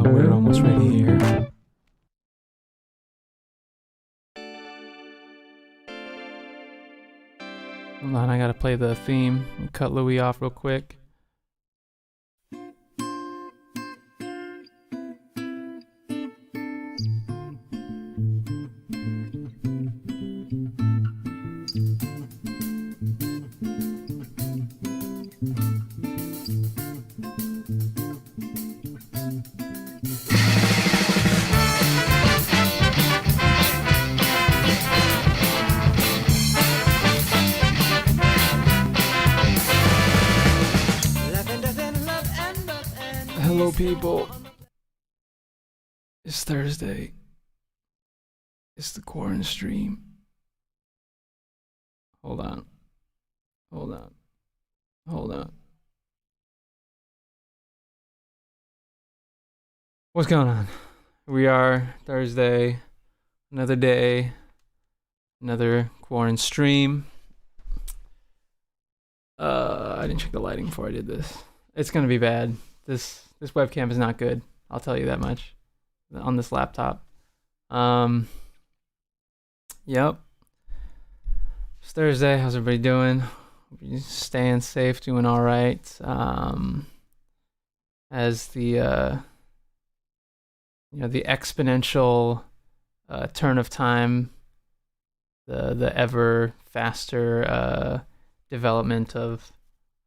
We're almost ready here. Hold on, I gotta play the theme and cut Louis off real quick. Hello, people. It's Thursday. It's the coherent stream. Hold on. What's going on? We are Thursday. Another day. Another coherent stream. I didn't check the lighting before I did this. It's gonna be bad. This webcam is not good. I'll tell you that much. On this laptop. Yep. It's Thursday. How's everybody doing? You staying safe, doing all right. As the the exponential turn of time, the ever faster development of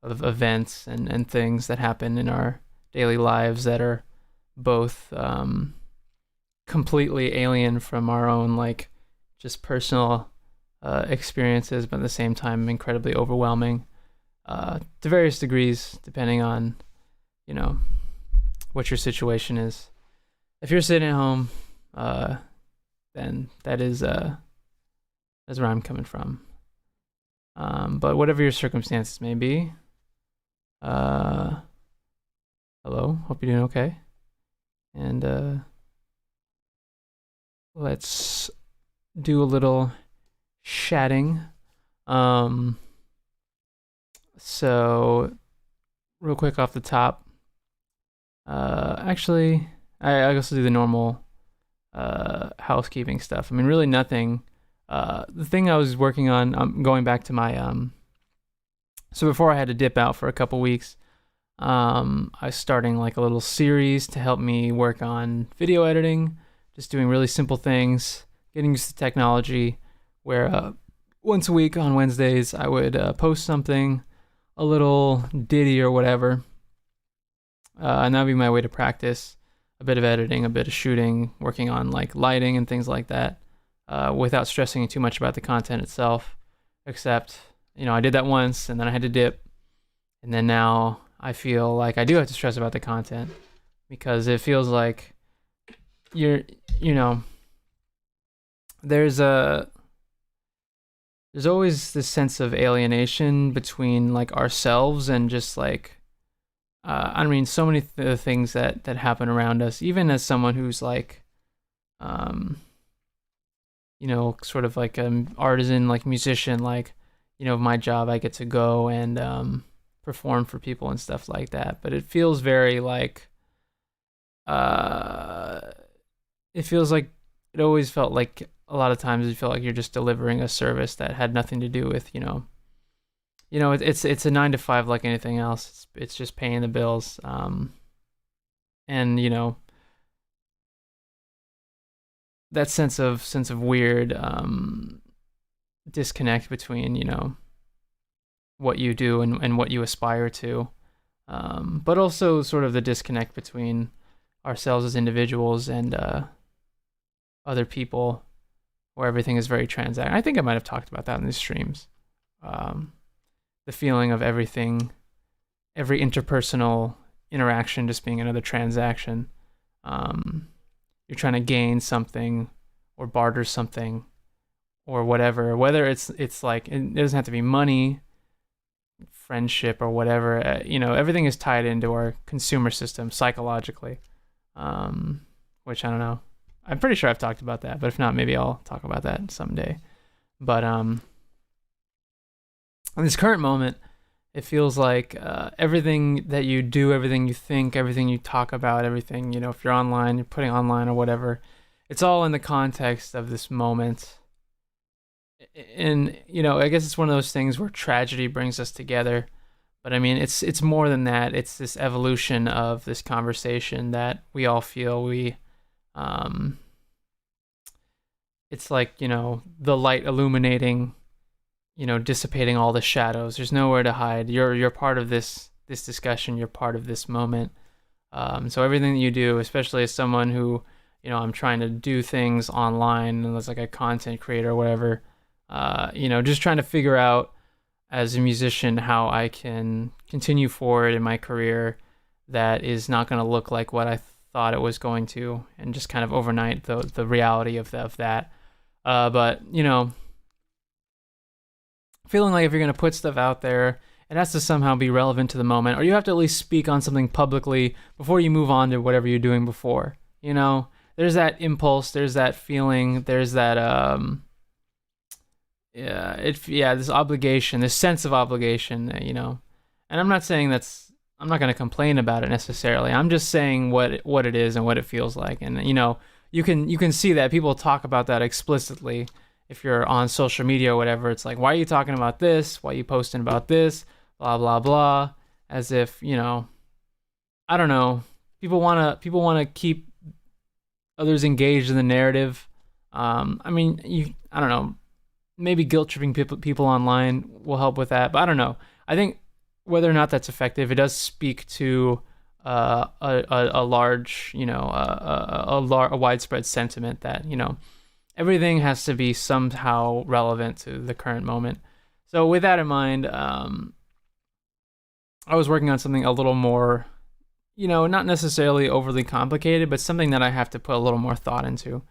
events and things that happen in our daily lives that are both completely alien from our own just personal experiences, but at the same time incredibly overwhelming to various degrees, depending on what your situation is. If you're sitting at home, then that's where I'm coming from. But whatever your circumstances may be, hello, hope you're doing okay. And let's do a little chatting. So real quick off the top, actually, I also do the normal housekeeping stuff. I mean, really nothing. The thing I was working on, I'm going back to my so before I had to dip out for a couple weeks, I was starting a little series to help me work on video editing, just doing really simple things, getting used to technology, where once a week on Wednesdays I would post something, a little ditty or whatever, and that would be my way to practice a bit of editing, a bit of shooting, working on lighting and things like that, without stressing too much about the content itself, except I did that once and then I had to dip, and then now I feel like I do have to stress about the content because it feels like there's always this sense of alienation between ourselves and just I mean, so many things that happen around us, even as someone who's sort of an artisan, musician, my job, I get to go and perform for people and stuff like that. But it feels very like, it feels like, it always felt like a lot of times you feel like you're just delivering a service that had nothing to do with, it's a 9 to 5 like anything else. It's just paying the bills. And that sense of weird disconnect between what you do and what you aspire to, but also sort of the disconnect between ourselves as individuals and other people, where everything is very transactional. I think I might have talked about that in these streams. The feeling of everything, every interpersonal interaction just being another transaction. You're trying to gain something or barter something or whatever, whether it's like, it doesn't have to be money, friendship, or whatever. Everything is tied into our consumer system psychologically, which I don't know. I'm pretty sure I've talked about that, but if not, maybe I'll talk about that someday. But in this current moment, it feels like everything that you do, everything you think, everything you talk about, everything, if you're online, you're putting online or whatever, it's all in the context of this moment. And, I guess it's one of those things where tragedy brings us together. But I mean, it's more than that. It's this evolution of this conversation that we all feel it's like, the light illuminating, dissipating all the shadows. There's nowhere to hide. You're part of this discussion. You're part of this moment. So everything that you do, especially as someone who, I'm trying to do things online and as like a content creator or whatever, just trying to figure out as a musician how I can continue forward in my career that is not going to look like what I thought it was going to, and just kind of overnight the reality of that. But feeling like if you're going to put stuff out there, it has to somehow be relevant to the moment, or you have to at least speak on something publicly before you move on to whatever you're doing before. There's that impulse, there's that feeling, there's that this obligation, this sense of obligation, and I'm not saying I'm not going to complain about it necessarily. I'm just saying what it is and what it feels like. And you can see that people talk about that explicitly. If you're on social media or whatever, it's like, why are you talking about this? Why are you posting about this? Blah blah blah. As if, I don't know. People want to keep others engaged in the narrative. I don't know. Maybe guilt tripping people online will help with that, but I don't know. I think whether or not that's effective, it does speak to a large, a widespread sentiment that, everything has to be somehow relevant to the current moment. So with that in mind, I was working on something a little more, not necessarily overly complicated, but something that I have to put a little more thought into.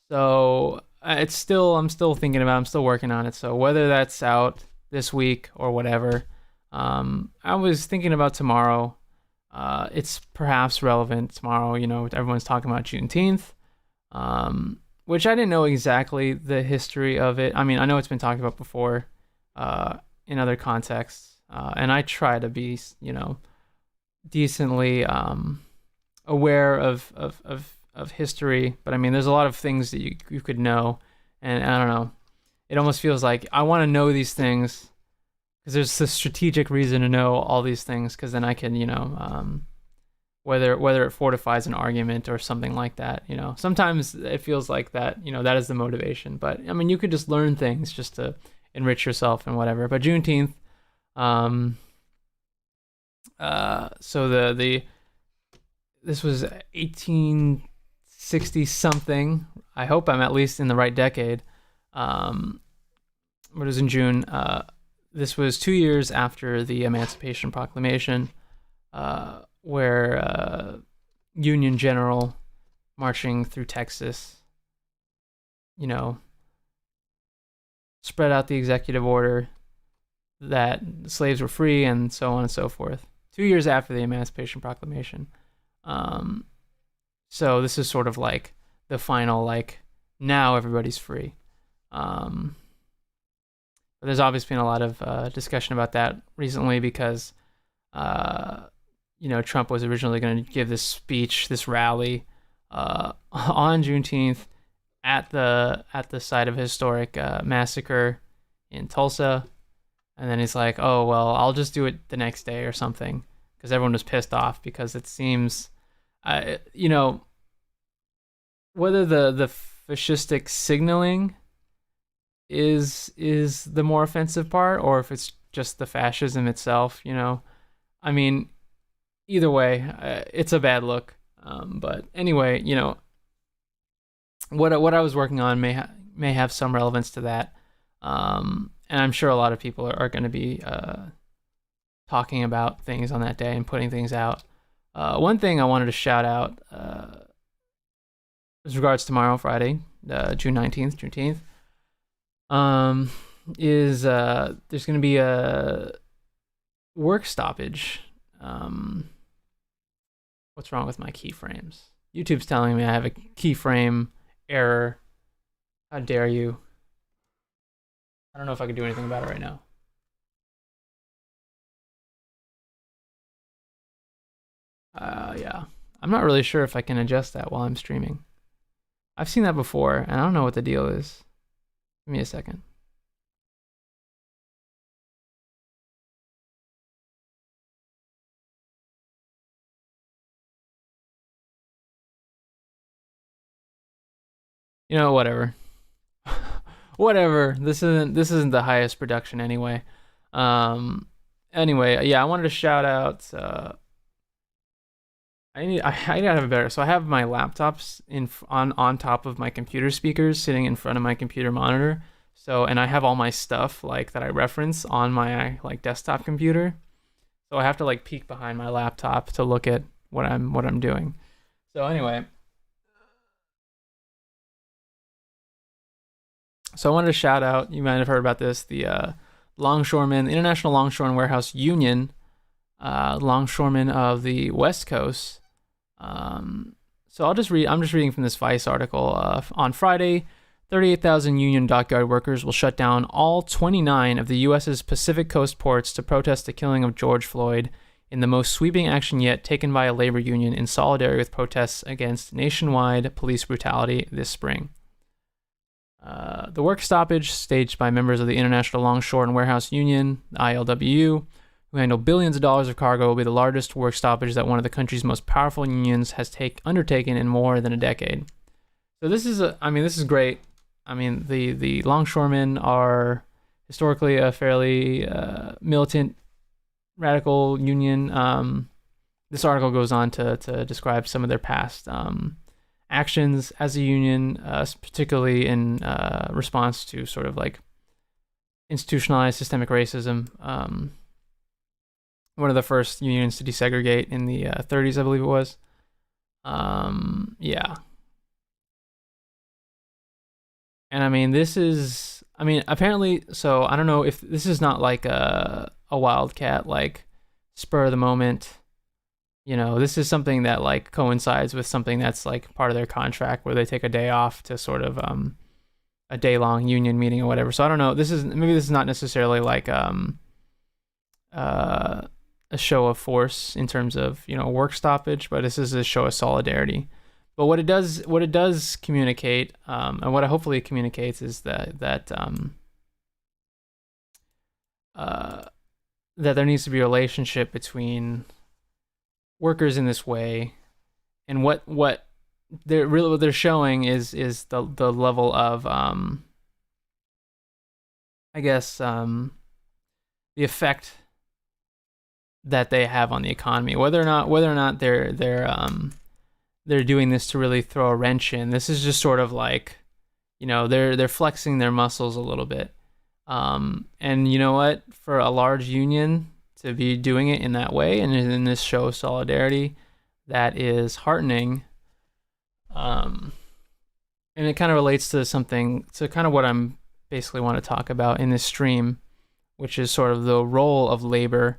So I'm still thinking about it, I'm still working on it. So whether that's out this week or whatever, I was thinking about tomorrow. It's perhaps relevant tomorrow. Everyone's talking about Juneteenth, which I didn't know exactly the history of it. I mean, I know it's been talked about before in other contexts, and I try to be, decently aware of history. But I mean, there's a lot of things that you could know, and I don't know. It almost feels like I want to know these things because there's a strategic reason to know all these things, because then I can, whether it fortifies an argument or something like that, sometimes it feels like that, that is the motivation. But I mean, you could just learn things just to enrich yourself and whatever. But Juneteenth, so this was 1860 something. I hope I'm at least in the right decade. But it was in June. This was 2 years after the Emancipation Proclamation, where Union General marching through Texas, spread out the executive order that slaves were free and so on and so forth. 2 years after the Emancipation Proclamation. So this is sort of like the final, now everybody's free. But there's obviously been a lot of discussion about that recently because Trump was originally going to give this speech, this rally, on Juneteenth at the site of a historic massacre in Tulsa, and then he's like, "Oh well, I'll just do it the next day or something," because everyone was pissed off because it seems, whether the fascistic signaling is the more offensive part, or if it's just the fascism itself. I mean, either way, it's a bad look. But anyway, what I was working on may have some relevance to that. And I'm sure a lot of people are going to be talking about things on that day and putting things out. One thing I wanted to shout out, as regards tomorrow, Friday, June 19th, Juneteenth, is there's going to be a work stoppage. What's wrong with my keyframes? YouTube's telling me I have a keyframe error. How dare you? I don't know if I can do anything about it right now. Yeah. I'm not really sure if I can adjust that while I'm streaming. I've seen that before, and I don't know what the deal is. Give me a second. Whatever. Whatever. This isn't the highest production anyway. Anyway, yeah, I wanted to shout out. I need to have a better. So I have my laptops on top of my computer speakers, sitting in front of my computer monitor. So, and I have all my stuff like that I reference on my like desktop computer. So I have to like peek behind my laptop to look at what I'm doing. So anyway, so I wanted to shout out. You might have heard about this. The International Longshoremen Warehouse Union, longshoremen of the West Coast. So I'm just reading from this Vice article. On Friday, 38,000 union dockyard workers will shut down all 29 of the U.S.'s Pacific Coast ports to protest the killing of George Floyd in the most sweeping action yet taken by a labor union in solidarity with protests against nationwide police brutality this spring. The work stoppage, staged by members of the International Longshore and Warehouse Union, the ILWU, who handle billions of dollars of cargo, will be the largest work stoppage that one of the country's most powerful unions has undertaken in more than a decade. So this is great. I mean, the longshoremen are historically a fairly militant, radical union. This article goes on to describe some of their past actions as a union, particularly in response to sort of like institutionalized systemic racism. One of the first unions to desegregate in the 30s, I believe it was. Yeah. And I mean, apparently, so I don't know if this is not like a wildcat, like spur of the moment. This is something that like coincides with something that's like part of their contract where they take a day off to sort of a day-long union meeting or whatever. So I don't know. This is not necessarily like a show of force in terms of work stoppage, but this is a show of solidarity. But what it does communicate, and what it hopefully communicates, is that there needs to be a relationship between workers in this way, and what they're showing is the level of I guess the effect that they have on the economy, whether or not they're doing this to really throw a wrench in. This is just sort of like, they're flexing their muscles a little bit. And you know what? For a large union to be doing it in that way and in this show of solidarity, that is heartening. And it kind of relates to kind of what I'm basically want to talk about in this stream, which is sort of the role of labor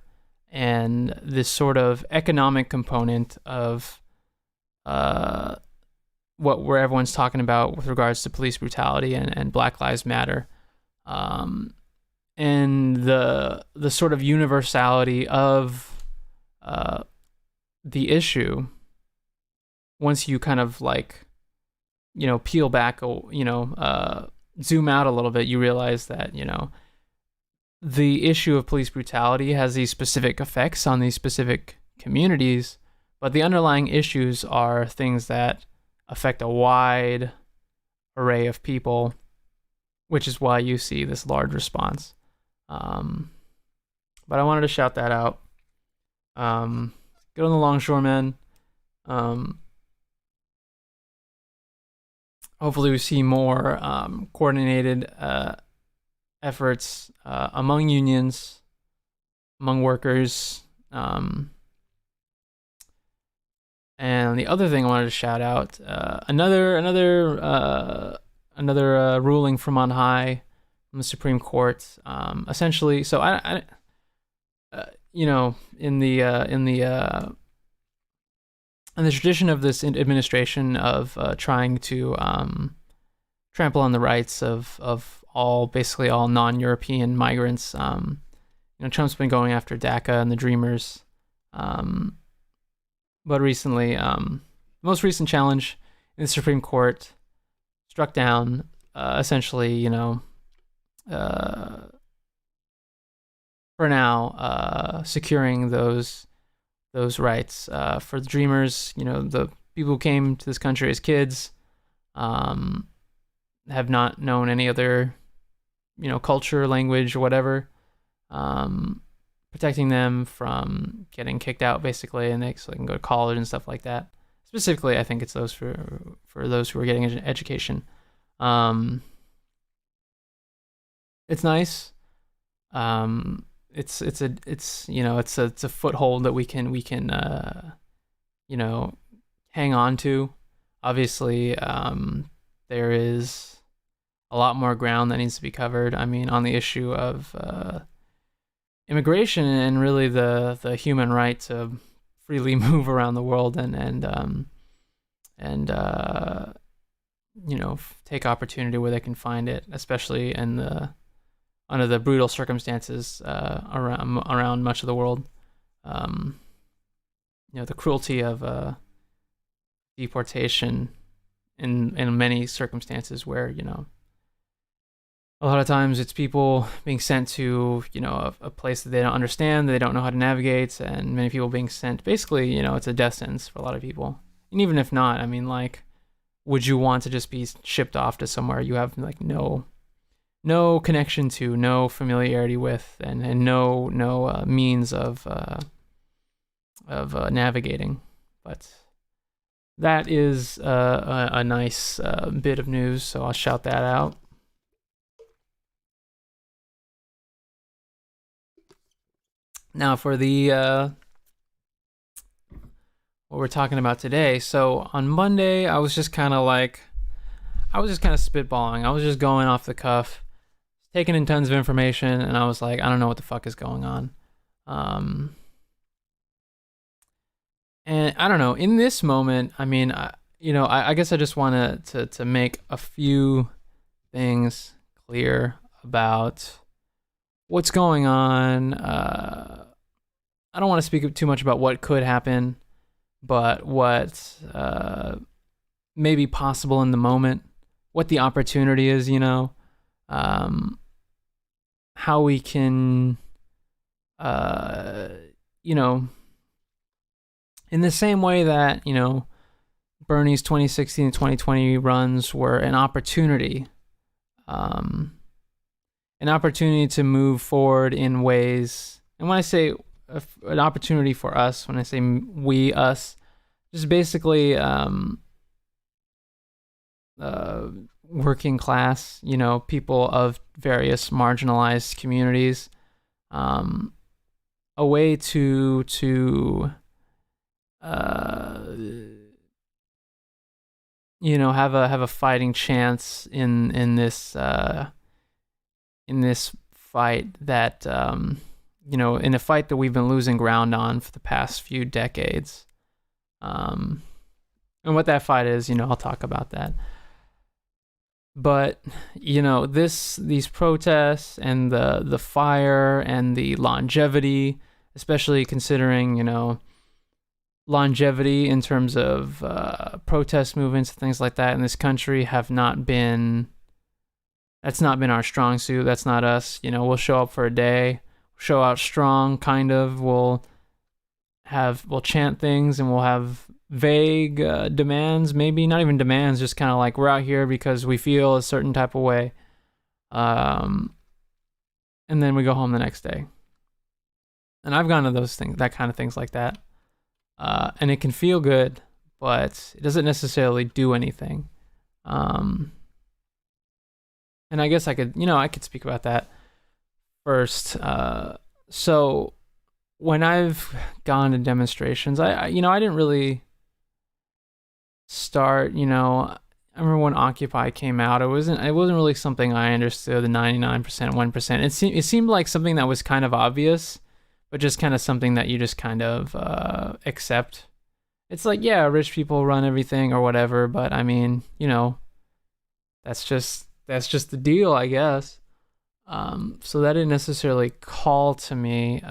and this sort of economic component of where everyone's talking about with regards to police brutality and Black Lives Matter, and the sort of universality of the issue, once you kind of like, peel back, zoom out a little bit, you realize that, the issue of police brutality has these specific effects on these specific communities, but the underlying issues are things that affect a wide array of people, which is why you see this large response. But I wanted to shout that out. Good on the Longshoremen. Hopefully we see more coordinated efforts among unions, among workers. And the other thing I wanted to shout out, another ruling from on high, from the Supreme Court. Essentially, so I in the tradition of this administration of trying to trample on the rights of basically all non-European migrants. Trump's been going after DACA and the Dreamers. But recently, most recent challenge in the Supreme Court struck down essentially, for now, securing those rights for the Dreamers. The people who came to this country as kids, have not known any other, culture, language, or whatever. Protecting them from getting kicked out, basically, and so they can go to college and stuff like that. Specifically, I think it's those for those who are getting an education. It's nice. It's a foothold that we can hang on to. Obviously, there is a lot more ground that needs to be covered. I mean, on the issue of immigration and really the human right to freely move around the world and take opportunity where they can find it, especially under the brutal circumstances around much of the world. The cruelty of deportation in many circumstances where, a lot of times it's people being sent to, a place that they don't understand, that they don't know how to navigate, and many people being sent, basically, it's a death sentence for a lot of people. And even if not, I mean, like, would you want to just be shipped off to somewhere you have, like, no connection to, no familiarity with, and no means of navigating? But that is a nice bit of news, so I'll shout that out. Now for the what we're talking about today. So on Monday, I was just kind of spitballing. I was just going off the cuff, taking in tons of information, and I was like, I don't know what the fuck is going on. And I don't know. In this moment, I mean, I guess I just want to make a few things clear about what's going on. I don't want to speak too much about what could happen, but what may be possible in the moment, what the opportunity is, how we can, in the same way that, Bernie's 2016 and 2020 runs were an opportunity to move forward in ways. And when I say an opportunity for us, when I say we, us, just basically working class, people of various marginalized communities, a way to have a fighting chance in this fight that in a fight that we've been losing ground on for the past few decades. And what that fight is, I'll talk about that. But these protests and the fire and the longevity especially considering, longevity in terms of protest movements and things like that in this country that's not been our strong suit. That's not us. We'll show up for a day, show out strong, kind of. We'll chant things, and we'll have vague demands, maybe not even demands, just kind of like, we're out here because we feel a certain type of way. And then we go home the next day. And I've gone to those things, that kind of things like that. And it can feel good, but it doesn't necessarily do anything. And I guess I could speak about that first. So when I've gone to demonstrations, I didn't really start, I remember when Occupy came out, it wasn't really something I understood, the 99%, 1%. It seemed like something that was kind of obvious, but just kind of something that you just kind of accept. It's like, yeah, rich people run everything or whatever, but I mean, that's just the deal, I guess. So that didn't necessarily call to me.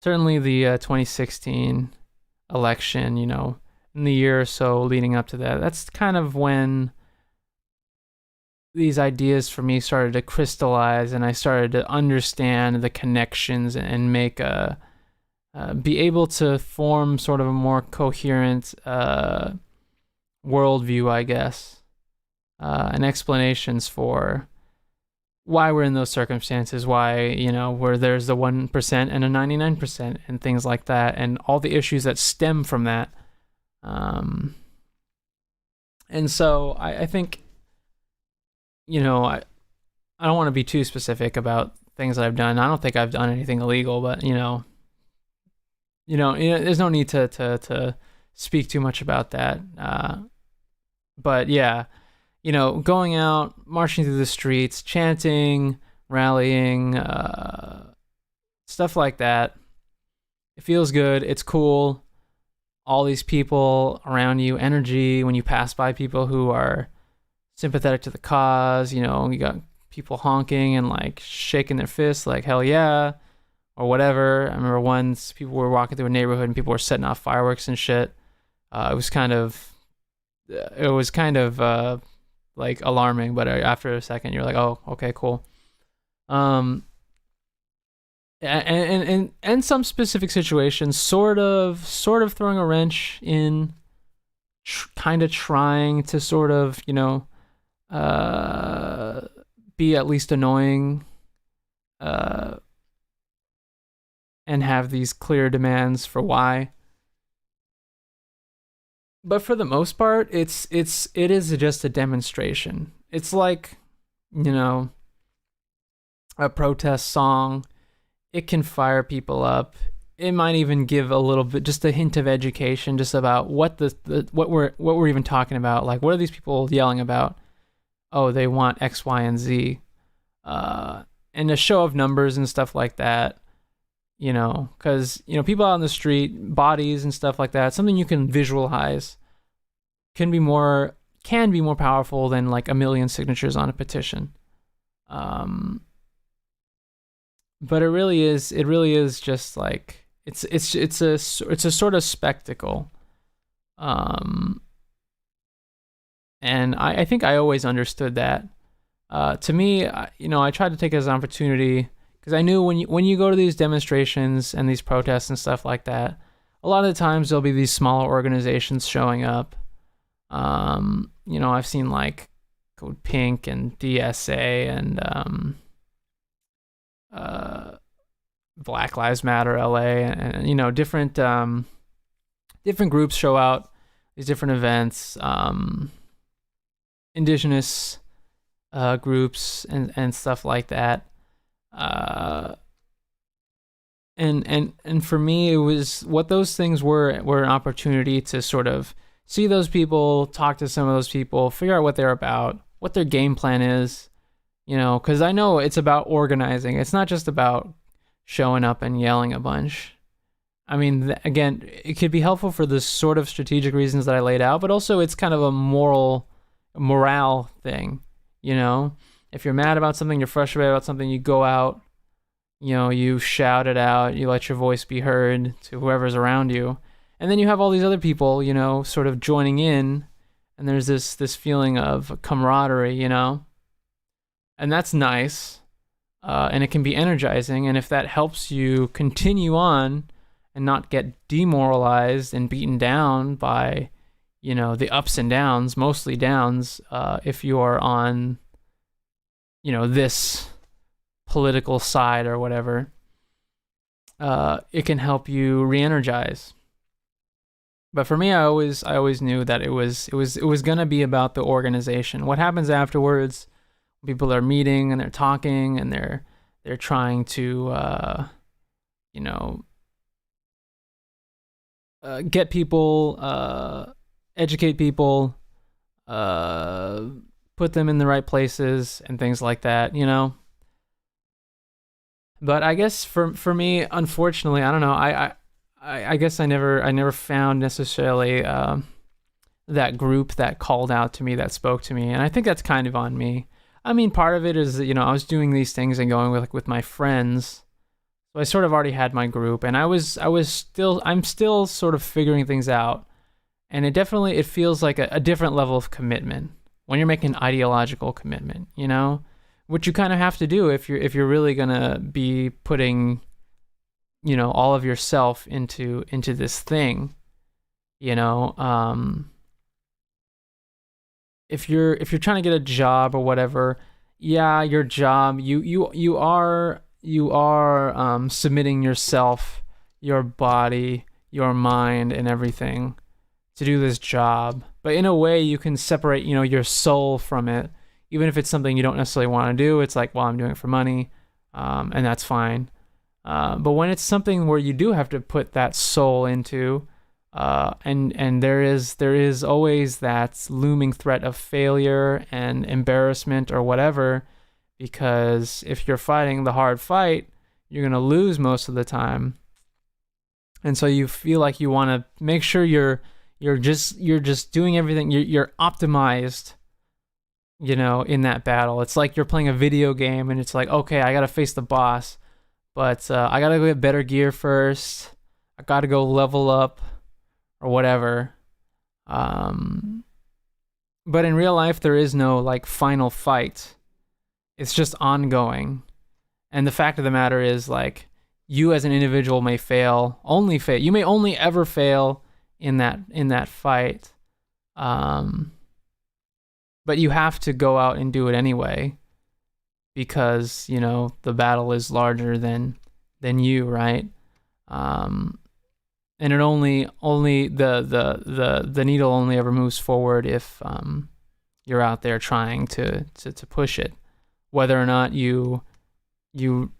Certainly the 2016 election, in the year or so leading up to that, that's kind of when these ideas for me started to crystallize, and I started to understand the connections and make be able to form sort of a more coherent worldview, I guess, and explanations for why we're in those circumstances, why, where there's the 1% and a 99% and things like that, and all the issues that stem from that. And so I think, I don't want to be too specific about things that I've done. I don't think I've done anything illegal, but there's no need to speak too much about that. But yeah, going out, marching through the streets, chanting, rallying, stuff like that. It feels good. It's cool. All these people around you, energy, when you pass by people who are sympathetic to the cause, you got people honking and like shaking their fists like, hell yeah, or whatever. I remember once people were walking through a neighborhood and people were setting off fireworks and shit. It was kind of like alarming, but after a second you're like, oh, okay, cool. And some specific situations sort of throwing a wrench in, kind of trying to sort of, be at least annoying, and have these clear demands for why. But for the most part, it is just a demonstration. It's like, a protest song. It can fire people up. It might even give a little bit, just a hint of education, just about what we're even talking about. Like, what are these people yelling about? Oh, they want X, Y, and Z, and a show of numbers and stuff like that. Because people out on the street, bodies and stuff like that, something you can visualize, can be more powerful than like a million signatures on a petition. But it really is just like, it's a sort of spectacle. And I think I always understood that. To me, I tried to take it as an opportunity, because I knew when you go to these demonstrations and these protests and stuff like that, a lot of the times there'll be these smaller organizations showing up. I've seen like Code Pink and DSA and Black Lives Matter LA, and different groups show out, these different events, indigenous groups and stuff like that. And for me, it was what those things were an opportunity to sort of see those people, talk to some of those people, figure out what they're about, what their game plan is, because I know it's about organizing. It's not just about showing up and yelling a bunch. I mean, again, it could be helpful for the sort of strategic reasons that I laid out, but also it's kind of a morale thing. If you're mad about something, you're frustrated about something, you go out, you shout it out, you let your voice be heard to whoever's around you. And then you have all these other people, sort of joining in, and there's this feeling of camaraderie, and that's nice. And it can be energizing. And if that helps you continue on and not get demoralized and beaten down by, the ups and downs, mostly downs, if you are on, this political side or whatever, it can help you re-energize. But for me, I always knew that it was gonna be about the organization. What happens afterwards? People are meeting and they're talking and they're trying to get people, educate people, put them in the right places and things like that, But I guess for me, unfortunately, I don't know. I guess I never found necessarily that group that called out to me, that spoke to me, and I think that's kind of on me. I mean, part of it is that, I was doing these things and going with my friends, so I sort of already had my group, and I'm still sort of figuring things out, and it feels like a different level of commitment when you're making an ideological commitment, which you kind of have to do if you're really gonna be putting, all of yourself into this thing, If you're trying to get a job or whatever, yeah, your job, you are submitting yourself, your body, your mind, and everything to do this job. But in a way, you can separate, your soul from it, even if it's something you don't necessarily want to do. It's like, well, I'm doing it for money, and that's fine. But when it's something where you do have to put that soul into, and there is always that looming threat of failure and embarrassment or whatever, because if you're fighting the hard fight, you're gonna lose most of the time, and so you feel like you want to make sure you're just doing everything, you're optimized, in that battle. It's like you're playing a video game and it's like, okay, I gotta face the boss, but I gotta go get better gear first, I gotta go level up or whatever. But in real life, there is no like final fight. It's just ongoing. And the fact of the matter is, like, you as an individual may fail. You may only ever fail in that fight. But you have to go out and do it anyway, because, the battle is larger than you, right? And it only the needle only ever moves forward if you're out there trying to push it, whether or not you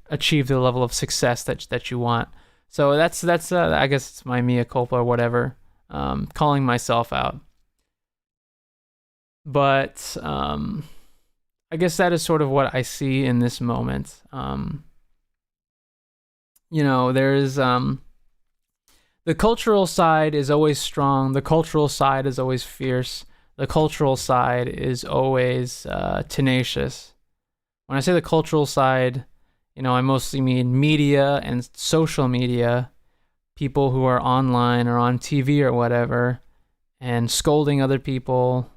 achieve the level of success that you want. So that's I guess it's my mea culpa or whatever, calling myself out. But I guess that is sort of what I see in this moment. There's the cultural side is always strong. The cultural side is always fierce. The cultural side is always tenacious. When I say the cultural side, I mostly mean media and social media, people who are online or on TV or whatever, and scolding other people,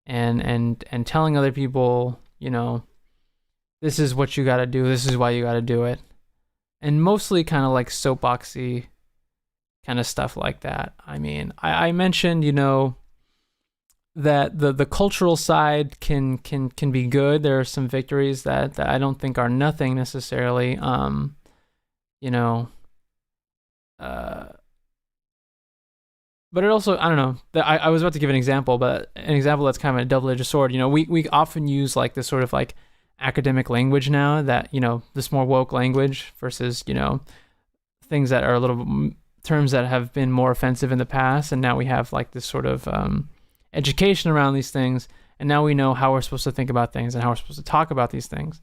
and telling other people, this is what you got to do. This is why you got to do it. And mostly kind of like soapboxy kind of stuff like that. I mean, I mentioned, that the cultural side can be good. There are some victories that I don't think are nothing necessarily. But it also, I don't know, I was about to give an example, but an example that's kind of a double-edged sword. We often use like this sort of like academic language now, that, this more woke language versus, things that are a little terms that have been more offensive in the past, and now we have like this sort of education around these things, and now we know how we're supposed to think about things and how we're supposed to talk about these things.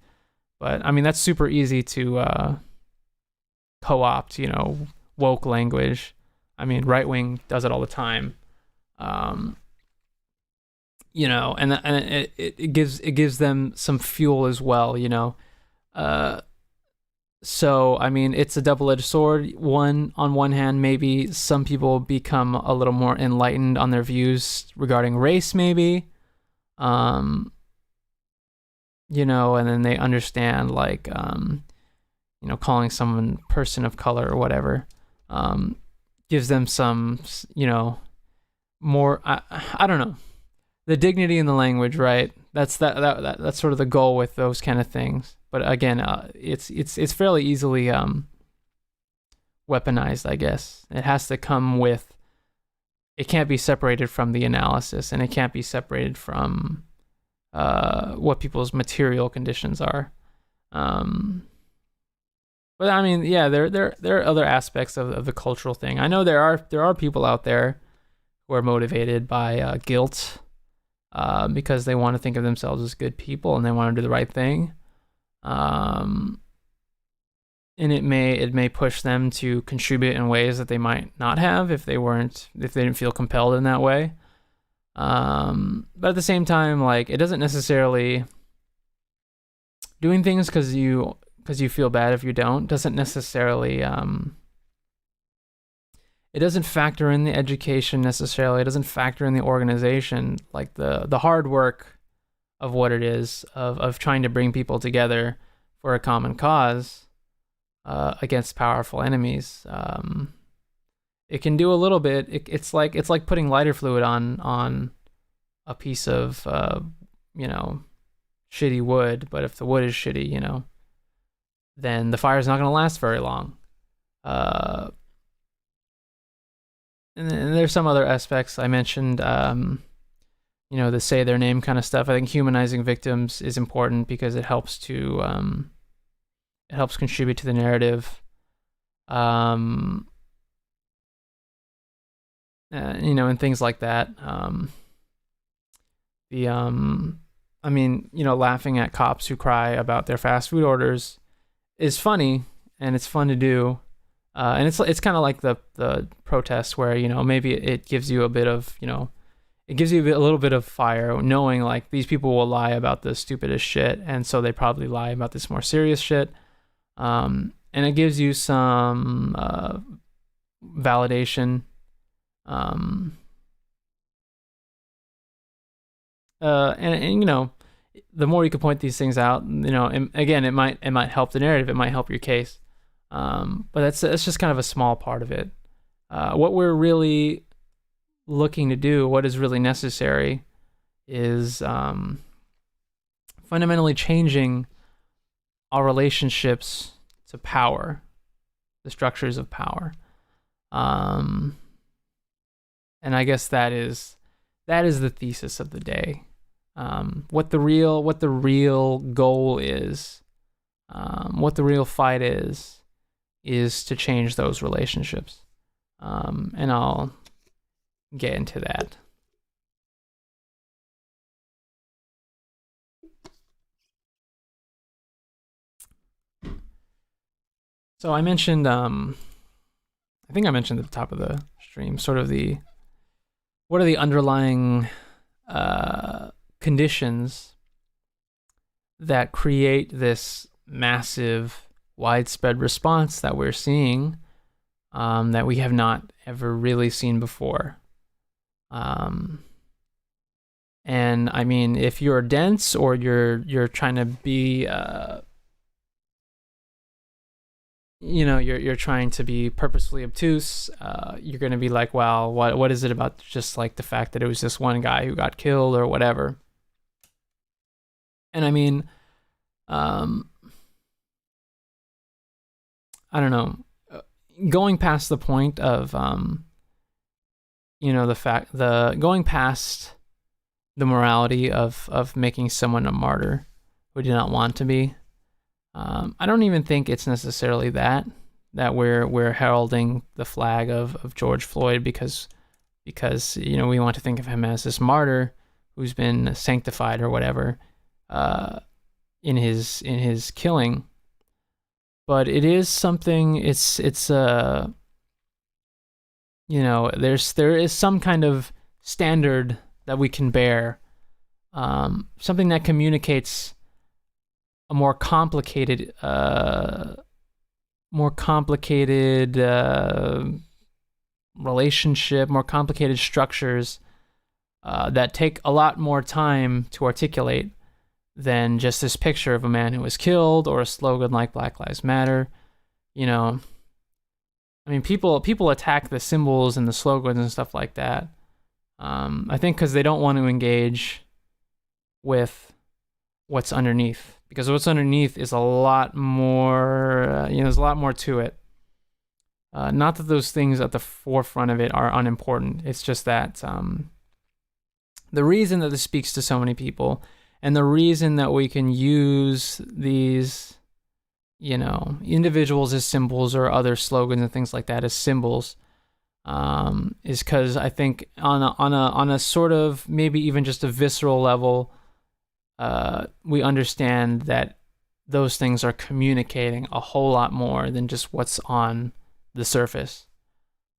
But I mean, that's super easy to co-opt, woke language. I mean, right wing does it all the time. And it gives them some fuel as well. So, I mean, it's a double-edged sword. On one hand, maybe some people become a little more enlightened on their views regarding race, maybe. Um, and then they understand, like, calling someone person of color or whatever, gives them some, more, I don't know, the dignity in the language, right? That's sort of the goal with those kind of things. But again, it's fairly easily weaponized, I guess. It has to come with. It can't be separated from the analysis, and it can't be separated from what people's material conditions are. But I mean, yeah, there are other aspects of the cultural thing. I know there are people out there who are motivated by guilt, because they want to think of themselves as good people and they want to do the right thing. And it may push them to contribute in ways that they might not have if they didn't feel compelled in that way. But at the same time, like, it doesn't necessarily, doing things because you feel bad if you don't, doesn't necessarily, it doesn't factor in the education necessarily. It doesn't factor in the organization, like the hard work of what it is of trying to bring people together for a common cause, against powerful enemies. It can do a little bit. It's like putting lighter fluid on a piece of shitty wood. But if the wood is shitty, then the fire's not going to last very long. And there's some other aspects I mentioned, the say their name kind of stuff. I think humanizing victims is important because it helps contribute to the narrative. And things like that. Laughing at cops who cry about their fast food orders is funny, and it's fun to do. And it's kind of like the protest where, maybe it gives you a bit of, it gives you a little bit of fire, knowing like these people will lie about the stupidest shit, and so they probably lie about this more serious shit. And it gives you some validation. And the more you can point these things out, again, it might help the narrative, it might help your case. But that's just kind of a small part of it. What we're really looking to do, what is really necessary, is fundamentally changing our relationships to power, the structures of power. And I guess that is the thesis of the day. What the real goal is, what the real fight is to change those relationships. And I'll get into that. So I mentioned, I think I mentioned at the top of the stream, sort of what are the underlying conditions that create this massive, widespread response that we're seeing, that we have not ever really seen before. And I mean, if you're dense or you're trying to be, you're trying to be purposefully obtuse, you're going to be like, well, what is it about just like the fact that it was this one guy who got killed or whatever? And I mean, I don't know, going past the point of, going past the morality of making someone a martyr who did not want to be. I don't even think it's necessarily that we're heralding the flag of George Floyd because we want to think of him as this martyr who's been sanctified or whatever, in his killing. But it is something. There is some kind of standard that we can bear, something that communicates a more complicated more complicated relationship, more complicated structures that take a lot more time to articulate than just this picture of a man who was killed or a slogan like Black Lives Matter. You know, I mean, people attack the symbols and the slogans and stuff like that. I think because they don't want to engage with what's underneath, because what's underneath is a lot more. There's a lot more to it. Not that those things at the forefront of it are unimportant. It's just that the reason that this speaks to so many people, and the reason that we can use these, individuals as symbols or other slogans and things like that as symbols, is because I think on a sort of maybe even just a visceral level, we understand that those things are communicating a whole lot more than just what's on the surface.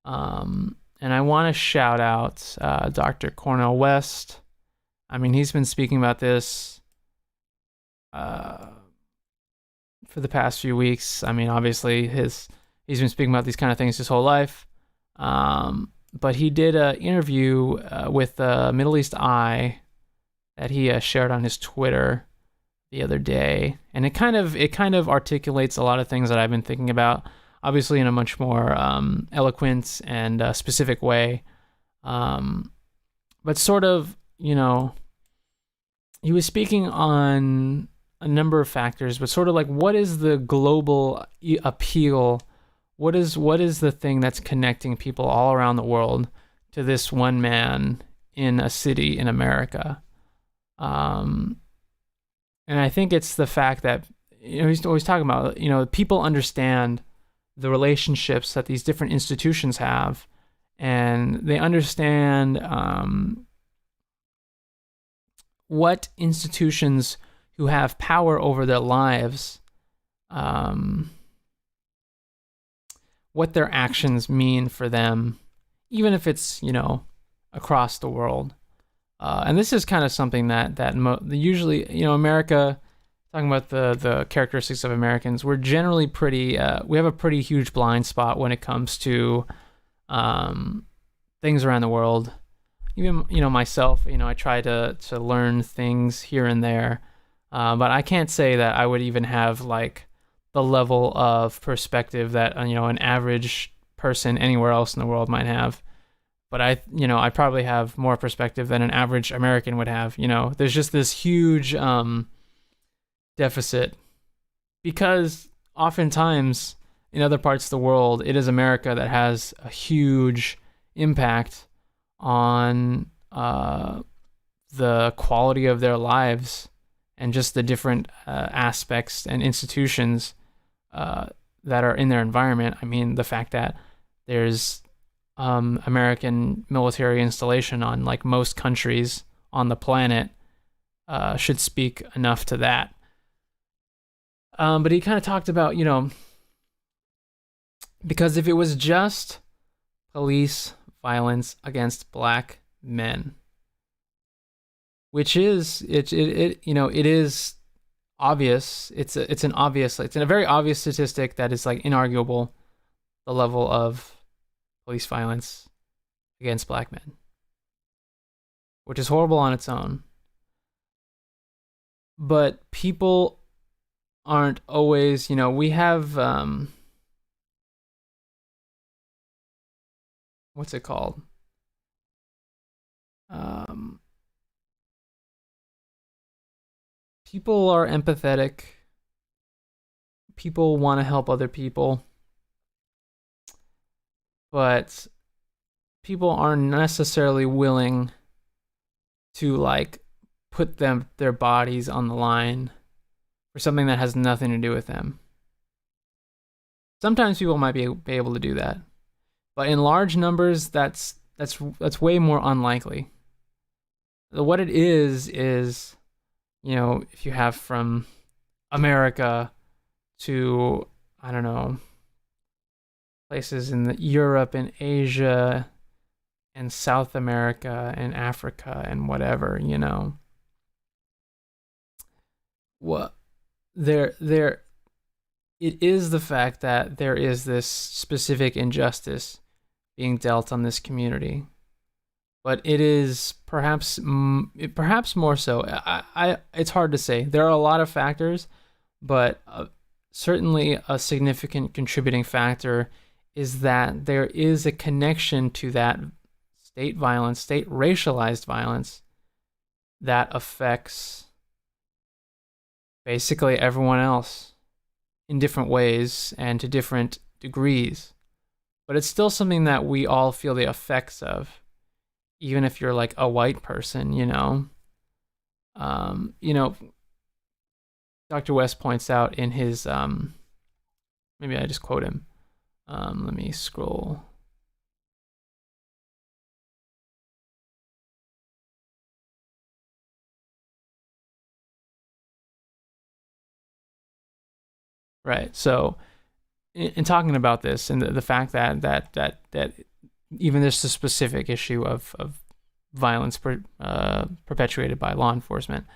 And I want to shout out Dr. Cornel West. I mean, he's been speaking about this for the past few weeks. I mean, obviously he's been speaking about these kind of things his whole life. But he did an interview with Middle East Eye that he shared on his Twitter the other day, and it kind of articulates a lot of things that I've been thinking about, obviously in a much more eloquent and specific way. But sort of, he was speaking on a number of factors, but sort of like, what is the global appeal? What is the thing that's connecting people all around the world to this one man in a city in America? And I think it's the fact that, he's always talking about, people understand the relationships that these different institutions have, and they understand what institutions who have power over their lives, what their actions mean for them, even if it's, across the world. And this is kind of something that usually, America, talking about the characteristics of Americans, we're generally pretty, we have a pretty huge blind spot when it comes to things around the world. Even, myself, I try to learn things here and there, but I can't say that I would even have like the level of perspective that, an average person anywhere else in the world might have. But I probably have more perspective than an average American would have. There's just this huge deficit, because oftentimes in other parts of the world, it is America that has a huge impact on the quality of their lives and just the different aspects and institutions that are in their environment. I mean, the fact that there's American military installation on like most countries on the planet should speak enough to that. But he kind of talked about, because if it was just police violence against black men, which is it is obvious. It's a very obvious statistic that is like inarguable, the level of police violence against black men, which is horrible on its own. But people aren't always, we have, what's it called? People are empathetic. People want to help other people. But people aren't necessarily willing to like put their bodies on the line for something that has nothing to do with them. Sometimes people might be able to do that, but in large numbers, that's way more unlikely. What it is, if you have from America to, I don't know, places in Europe and Asia and South America and Africa and whatever, what there it is the fact that there is this specific injustice being dealt on this community, but it is perhaps more so. It's hard to say. There are a lot of factors, but certainly a significant contributing factor is that there is a connection to that state violence, state racialized violence, that affects basically everyone else in different ways and to different degrees. But it's still something that we all feel the effects of, even if you're like a white person, you know. Dr. West points out in his maybe I just quote him. Let me scroll. Right. So, in talking about this and the fact that even this is a specific issue of violence perpetuated by law enforcement,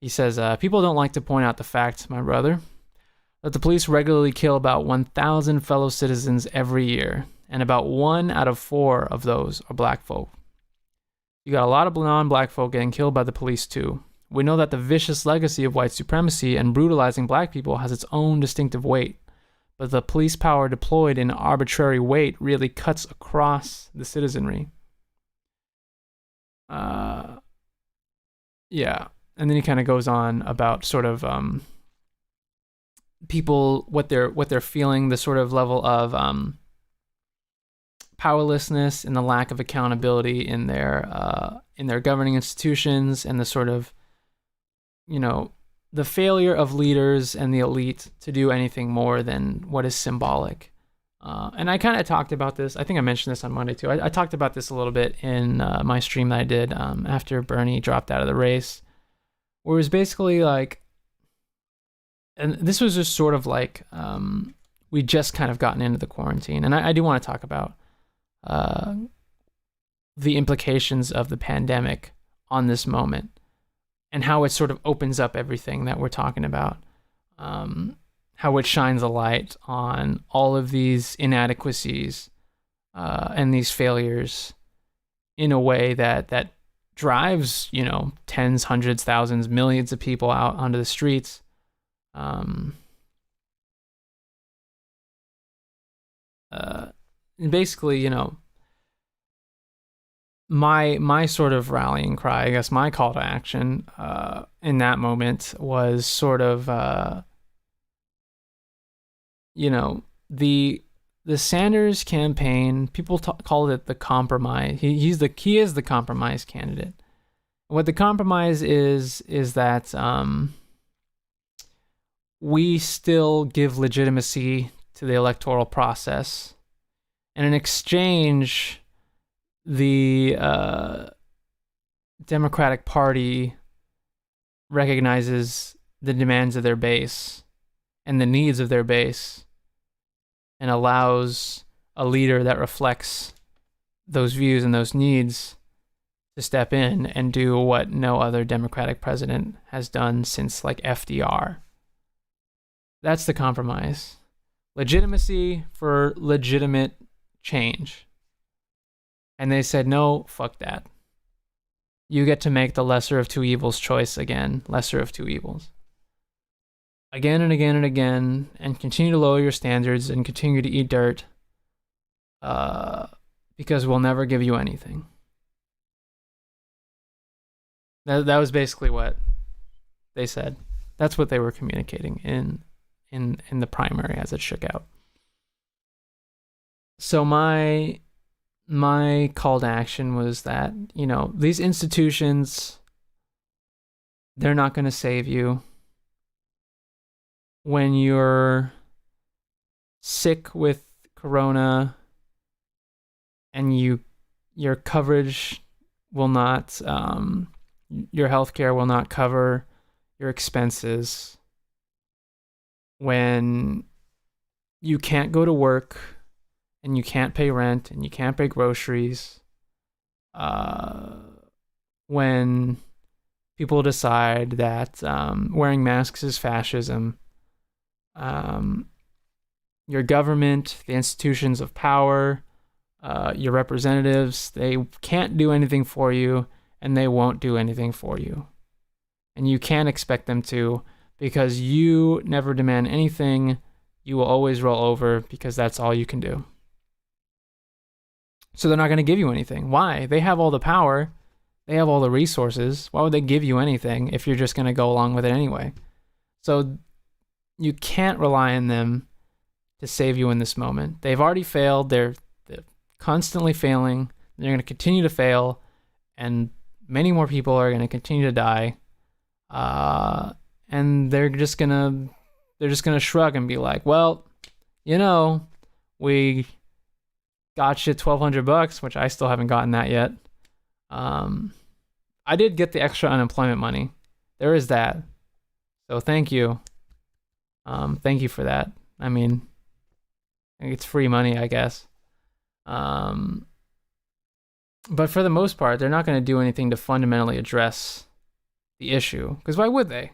he says, people don't like to point out the fact, my brother, that the police regularly kill about 1,000 fellow citizens every year, and about 1 out of 4 of those are black folk. You got a lot of non-black folk getting killed by the police too. We know that the vicious legacy of white supremacy and brutalizing black people has its own distinctive weight, but the police power deployed in arbitrary weight really cuts across the citizenry. Yeah. And then he kind of goes on about sort of people, what they're feeling, the sort of level of powerlessness and the lack of accountability in their governing institutions, and the sort of, you know, the failure of leaders and the elite to do anything more than what is symbolic. And I kind of talked about this. I think I mentioned this on Monday too. I talked about this a little bit in my stream that I did after Bernie dropped out of the race, where it was basically like, and this was just sort of like, we just kind of gotten into the quarantine. And I do want to talk about the implications of the pandemic on this moment, and how it sort of opens up everything that we're talking about. How it shines a light on all of these inadequacies and these failures in a way that drives, you know, tens, hundreds, thousands, millions of people out onto the streets. And basically, you know, my sort of rallying cry, I guess my call to action in that moment was sort of, you know, the Sanders campaign. People call it the compromise. He is the compromise candidate. What the compromise is that we still give legitimacy to the electoral process, and in exchange, the Democratic Party recognizes the demands of their base and the needs of their base, and allows a leader that reflects those views and those needs to step in and do what no other Democratic president has done since like FDR. That's the compromise. Legitimacy for legitimate change. And they said, no, fuck that. You get to make the lesser of two evils choice again, lesser of two evils. Again and again and again, and continue to lower your standards and continue to eat dirt, because we'll never give you anything. That was basically what they said. That's what they were communicating in the primary as it shook out. So my call to action was that, you know, these institutions, they're not going to save you. When you're sick with corona and your coverage will not, your healthcare will not cover your expenses, when you can't go to work and you can't pay rent and you can't pay groceries, when people decide that wearing masks is fascism, your government, the institutions of power, your representatives, they can't do anything for you, and they won't do anything for you. And you can't expect them to, because you never demand anything. You will always roll over because that's all you can do. So they're not going to give you anything. Why? They have all the power. They have all the resources. Why would they give you anything if you're just going to go along with it anyway? So you can't rely on them to save you in this moment. They've already failed. They're constantly failing. They're going to continue to fail, and many more people are going to continue to die. And they're just gonna shrug and be like, well, we got you $1,200, which I still haven't gotten that yet. I did get the extra unemployment money. There is that. So thank you. Thank you for that. I mean, it's free money, I guess. But for the most part, they're not going to do anything to fundamentally address the issue, because why would they?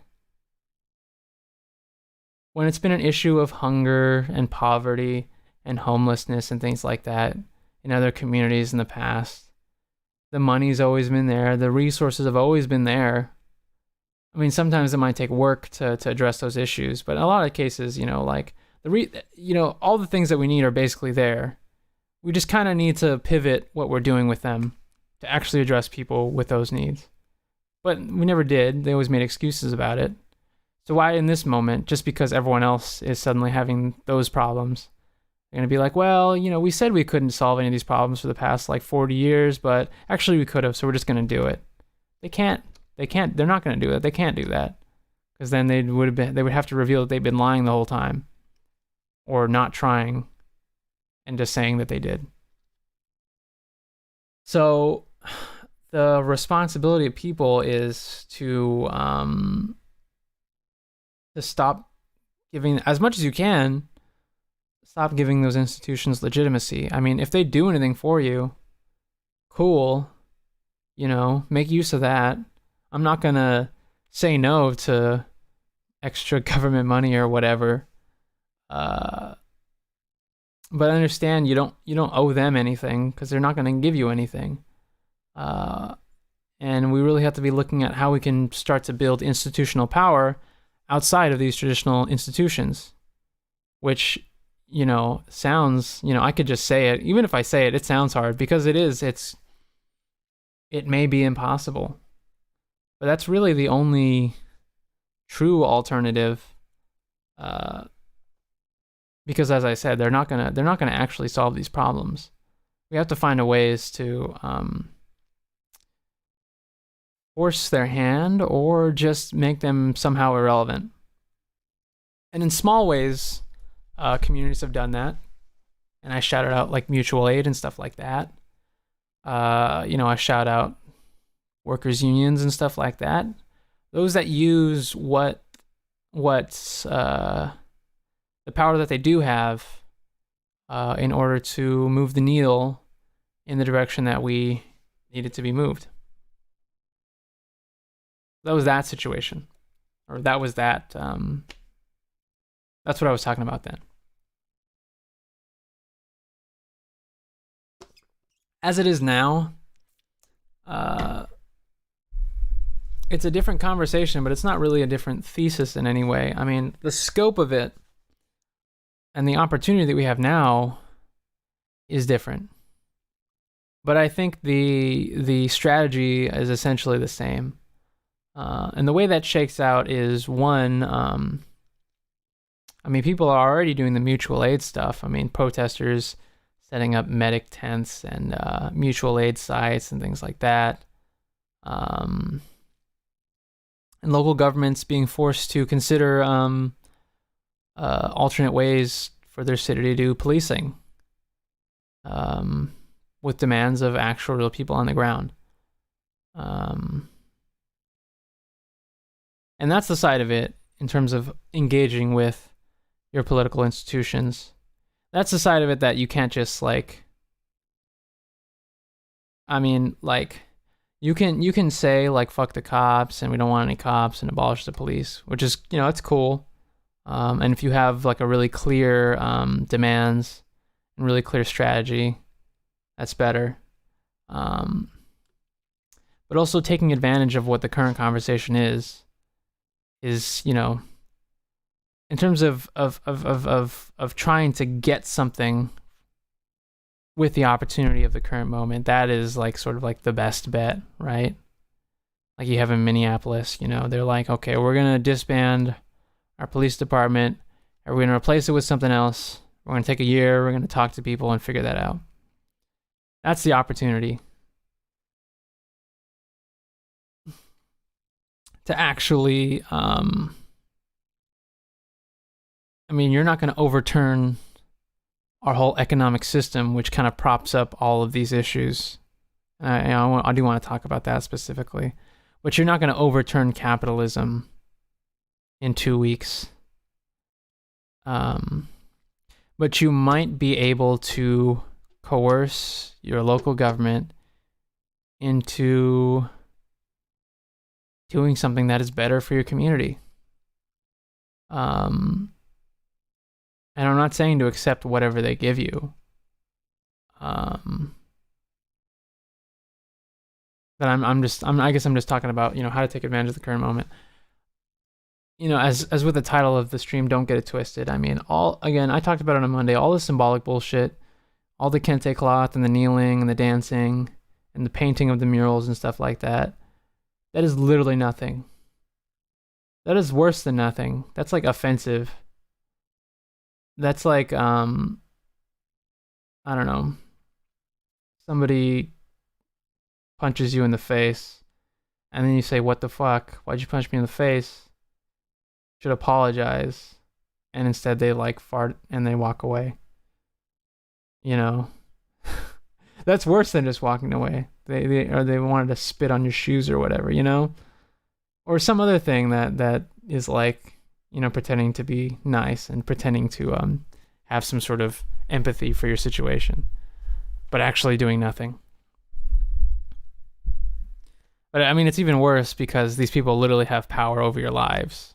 When it's been an issue of hunger and poverty and homelessness and things like that in other communities in the past, the money's always been there. The resources have always been there. I mean, sometimes it might take work to address those issues, but in a lot of cases, like all the things that we need are basically there. We just kind of need to pivot what we're doing with them to actually address people with those needs. But we never did. They always made excuses about it. So why in this moment, just because everyone else is suddenly having those problems, they're going to be like, well, we said we couldn't solve any of these problems for the past 40 years, but actually we could have, so we're just going to do it. They can't. They're not going to do that. They can't do that, because then they would have to reveal that they've been lying the whole time, or not trying and just saying that they did. So the responsibility of people is to stop giving, as much as you can, stop giving those institutions legitimacy. I mean, if they do anything for you, cool, make use of that. I'm not going to say no to extra government money or whatever. But I understand you don't owe them anything, because they're not going to give you anything. And we really have to be looking at how we can start to build institutional power outside of these traditional institutions, which, sounds, I could just say it. Even if I say it, it sounds hard, because it may be impossible. But that's really the only true alternative, because as I said, they're not gonna actually solve these problems. We have to find a ways to force their hand, or just make them somehow irrelevant. And in small ways, communities have done that. And I shouted out mutual aid and stuff like that. I shout out workers' unions and stuff like that. Those that use the power that they do have in order to move the needle in the direction that we need it to be moved. That was that situation. Or that was that. That's what I was talking about then. As it is now, it's a different conversation, but it's not really a different thesis in any way. I mean, the scope of it and the opportunity that we have now is different. But I think the strategy is essentially the same. And the way that shakes out is, one, people are already doing the mutual aid stuff. Protesters setting up medic tents and mutual aid sites and things like that. And local governments being forced to consider alternate ways for their city to do policing, with demands of actual real people on the ground. And that's the side of it in terms of engaging with your political institutions. That's the side of it that you can't just you can say fuck the cops and we don't want any cops and abolish the police, which is, it's cool. And if you have like a really clear demands and really clear strategy, that's better. But also taking advantage of what the current conversation is, in terms of trying to get something with the opportunity of the current moment. That is like sort of like the best bet, right? Like you have in Minneapolis, they're like, okay, we're gonna disband our police department, and we're gonna replace it with something else. We're gonna take a year. We're gonna talk to people and figure that out. That's the opportunity to actually. You're not gonna overturn our whole economic system, which kind of props up all of these issues. I do want to talk about that specifically. But you're not going to overturn capitalism in 2 weeks. But you might be able to coerce your local government into doing something that is better for your community. And I'm not saying to accept whatever they give you. But I guess I'm just talking about, how to take advantage of the current moment. As with the title of the stream, don't get it twisted. I talked about it on Monday, all the symbolic bullshit, all the kente cloth and the kneeling and the dancing and the painting of the murals and stuff like that. That is literally nothing. That is worse than nothing. That's like offensive. That's like, I don't know, somebody punches you in the face, and then you say, what the fuck? Why'd you punch me in the face? Should apologize. And instead they like fart and they walk away. That's worse than just walking away. They wanted to spit on your shoes or whatever, or some other thing that is like, pretending to be nice and pretending to have some sort of empathy for your situation, but actually doing nothing. But it's even worse because these people literally have power over your lives,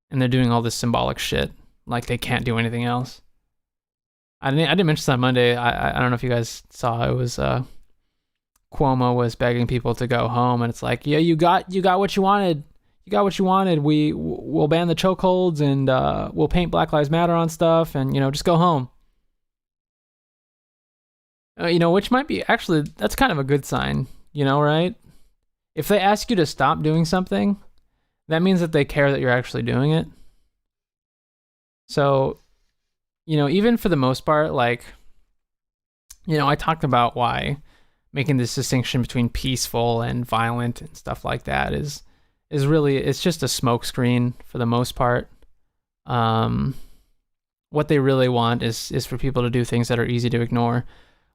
and they're doing all this symbolic shit like they can't do anything else. I didn't mention this on Monday. I don't know if you guys saw. It was Cuomo was begging people to go home, and it's like, yeah, you got what you wanted. You got what you wanted. We'll ban the chokeholds, and we'll paint Black Lives Matter on stuff, and just go home. Which might be actually, that's kind of a good sign, right? If they ask you to stop doing something, that means that they care that you're actually doing it. So, even for the most part, like, I talked about why making this distinction between peaceful and violent and stuff like that is really, it's just a smokescreen for the most part. What they really want is for people to do things that are easy to ignore,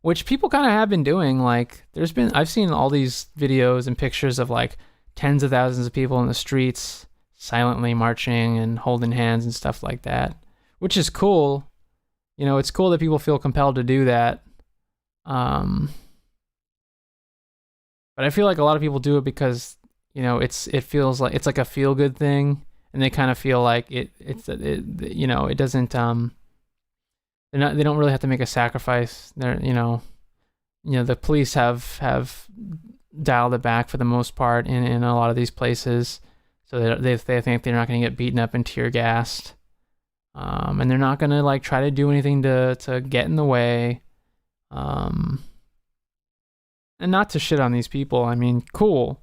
which people kind of have been doing. Like, I've seen all these videos and pictures of like tens of thousands of people in the streets silently marching and holding hands and stuff like that, which is cool. It's cool that people feel compelled to do that. But I feel like a lot of people do it because it feels like it's like a feel good thing, and they kind of feel like it doesn't they don't really have to make a sacrifice. They're the police have dialed it back for the most part in a lot of these places, so they think they're not going to get beaten up and tear gassed, and they're not going to like try to do anything to get in the way, and not to shit on these people. Cool.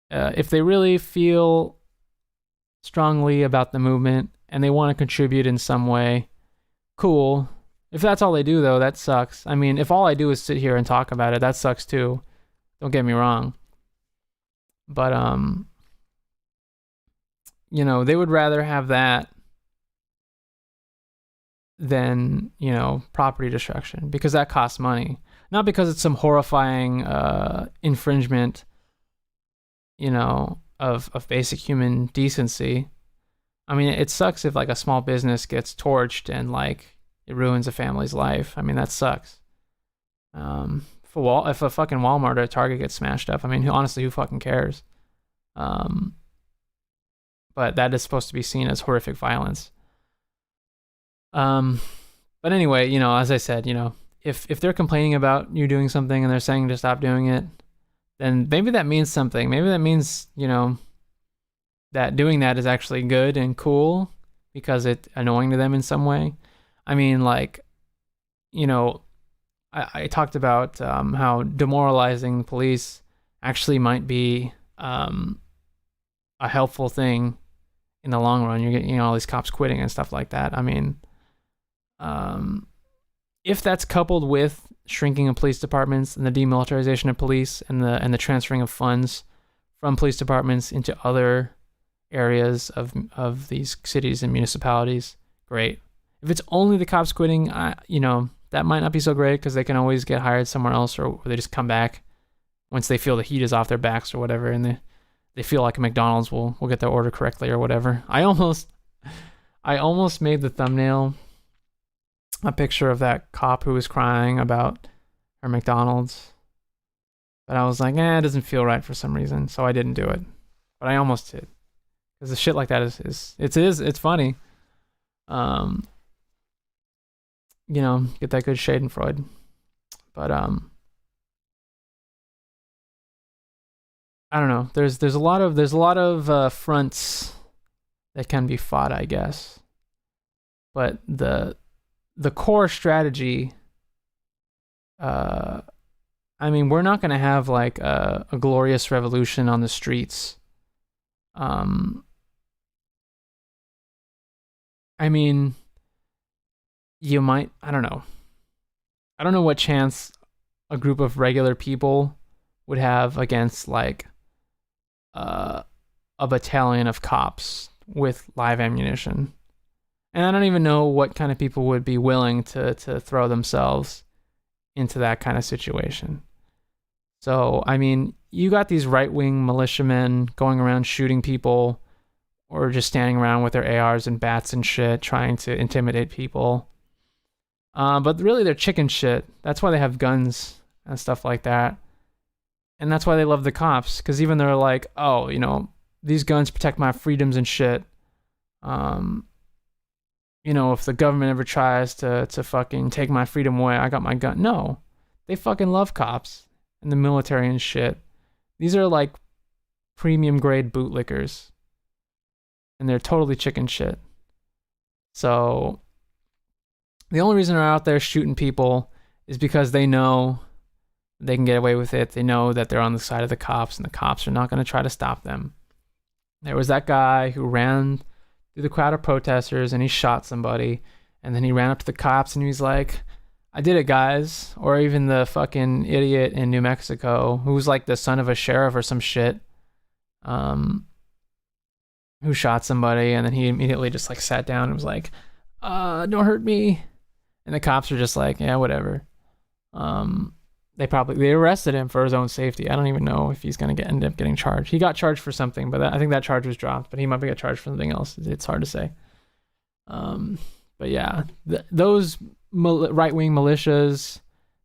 If they really feel strongly about the movement and they want to contribute in some way, cool. If that's all they do, though, that sucks. If all I do is sit here and talk about it, that sucks too. Don't get me wrong. But, they would rather have that than, property destruction, because that costs money. Not because it's some horrifying infringement of basic human decency. It sucks if like a small business gets torched and like it ruins a family's life. That sucks. If a fucking Walmart or a Target gets smashed up, honestly, who fucking cares? But but that is supposed to be seen as horrific violence. But anyway, you know, as I said, you know, if they're complaining about you doing something and they're saying to stop doing it, then maybe that means something. Maybe that means, you know, that doing that is actually good and cool because it's annoying to them in some way. I mean, like, you know, I talked about how demoralizing the police actually might be a helpful thing in the long run. You're getting, you know, all these cops quitting and stuff like that. I mean, if that's coupled with shrinking of police departments and the demilitarization of police and the transferring of funds from police departments into other areas of these cities and municipalities, great. If it's only the cops quitting, you know, that might not be so great because they can always get hired somewhere else, or they just come back once they feel the heat is off their backs or whatever, and they feel like McDonald's will get their order correctly or whatever. I almost made the thumbnail a picture of that cop who was crying about her McDonald's, but I was like, it doesn't feel right for some reason, so I didn't do it. But I almost did, because the shit like that it's funny. You know, get that good Schadenfreude. But I don't know. There's a lot of fronts that can be fought, I guess. But the core strategy, I mean, we're not going to have like a glorious revolution on the streets. I mean, you might, I don't know what chance a group of regular people would have against like a battalion of cops with live ammunition. And I don't even know what kind of people would be willing to throw themselves into that kind of situation. So, I mean, you got these right-wing militiamen going around shooting people or just standing around with their ARs and bats and shit trying to intimidate people. But really they're chicken shit. That's why they have guns and stuff like that. And that's why they love the cops, because even they're like, oh, you know, these guns protect my freedoms and shit. You know, if the government ever tries to fucking take my freedom away, I got my gun. No, they fucking love cops and the military and shit. These are like premium grade bootlickers, and they're totally chicken shit. So the only reason they're out there shooting people is because they know they can get away with it. They know that they're on the side of the cops, and the cops are not going to try to stop them. There was that guy who ran through the crowd of protesters and he shot somebody, and then he ran up to the cops and he was like, I did it, guys. Or even the fucking idiot in New Mexico who was like the son of a sheriff or some shit, who shot somebody, and then he immediately just like sat down and was like, don't hurt me. And the cops are just like, yeah, whatever. They arrested him for his own safety. I don't even know if he's gonna end up getting charged. He got charged for something, but I think that charge was dropped. But he might be get charged for something else. It's hard to say. But yeah, those right-wing militias,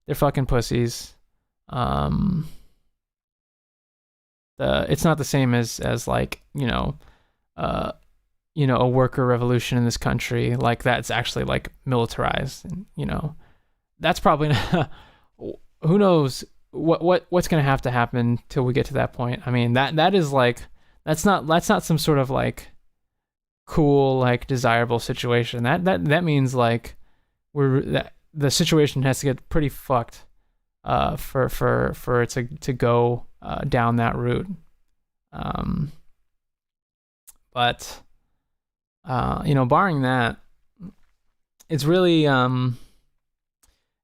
they're fucking pussies. It's not the same as like, you know, a worker revolution in this country, like that's actually like militarized, and you know, that's probably not, who knows what's going to have to happen till we get to that point. I mean, that is like, that's not some sort of like cool, like desirable situation. That means like the situation has to get pretty fucked for it to go down that route. But you know, barring that, it's really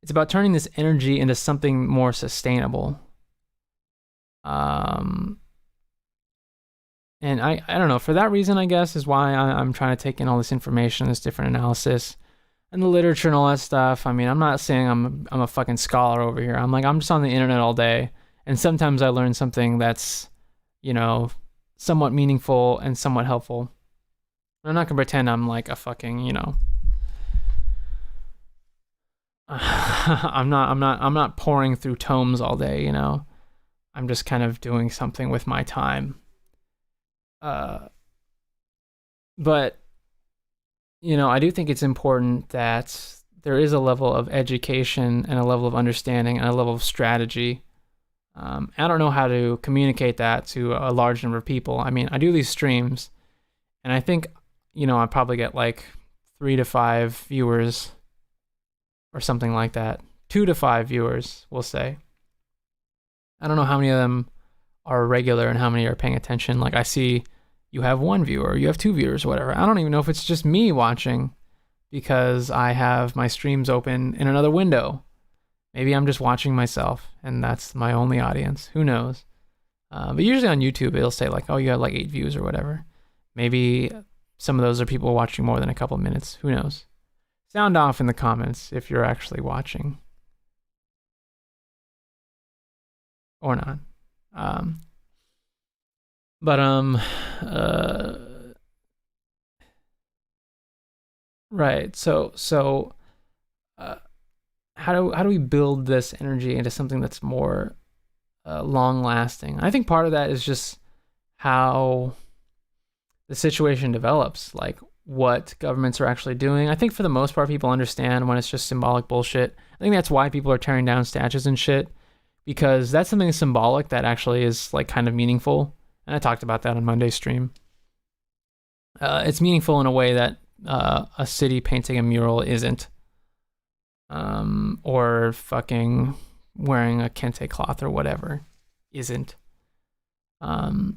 it's about turning this energy into something more sustainable. And I don't know, for that reason, I guess, is why I'm trying to take in all this information, this different analysis and the literature and all that stuff. I mean, I'm not saying I'm a fucking scholar over here. I'm just on the internet all day, and sometimes I learn something that's, you know, somewhat meaningful and somewhat helpful. I'm not gonna pretend I'm like a fucking, you know, I'm not pouring through tomes all day, you know. I'm just kind of doing something with my time. But, I do think it's important that there is a level of education and a level of understanding and a level of strategy. I don't know how to communicate that to a large number of people. I mean, I do these streams, and I think, I probably get like 3 to 5 viewers or something like that. 2 to 5 viewers, we'll say. I don't know how many of them are regular and how many are paying attention. Like, I see you have 1 viewer, you have 2 viewers, whatever. I don't even know if it's just me watching because I have my streams open in another window. Maybe I'm just watching myself and that's my only audience. Who knows? But usually on YouTube, it'll say like, oh, you have like 8 views or whatever. Maybe some of those are people watching more than a couple of minutes. Who knows? Sound off in the comments if you're actually watching. Or not. Right. So how do we build this energy into something that's more long lasting? I think part of that is just how the situation develops, like what governments are actually doing. I think for the most part, people understand when it's just symbolic bullshit. I think that's why people are tearing down statues and shit, because that's something symbolic that actually is like kind of meaningful. And I talked about that on Monday's stream. It's meaningful in a way that a city painting a mural isn't. Or fucking wearing a kente cloth or whatever isn't.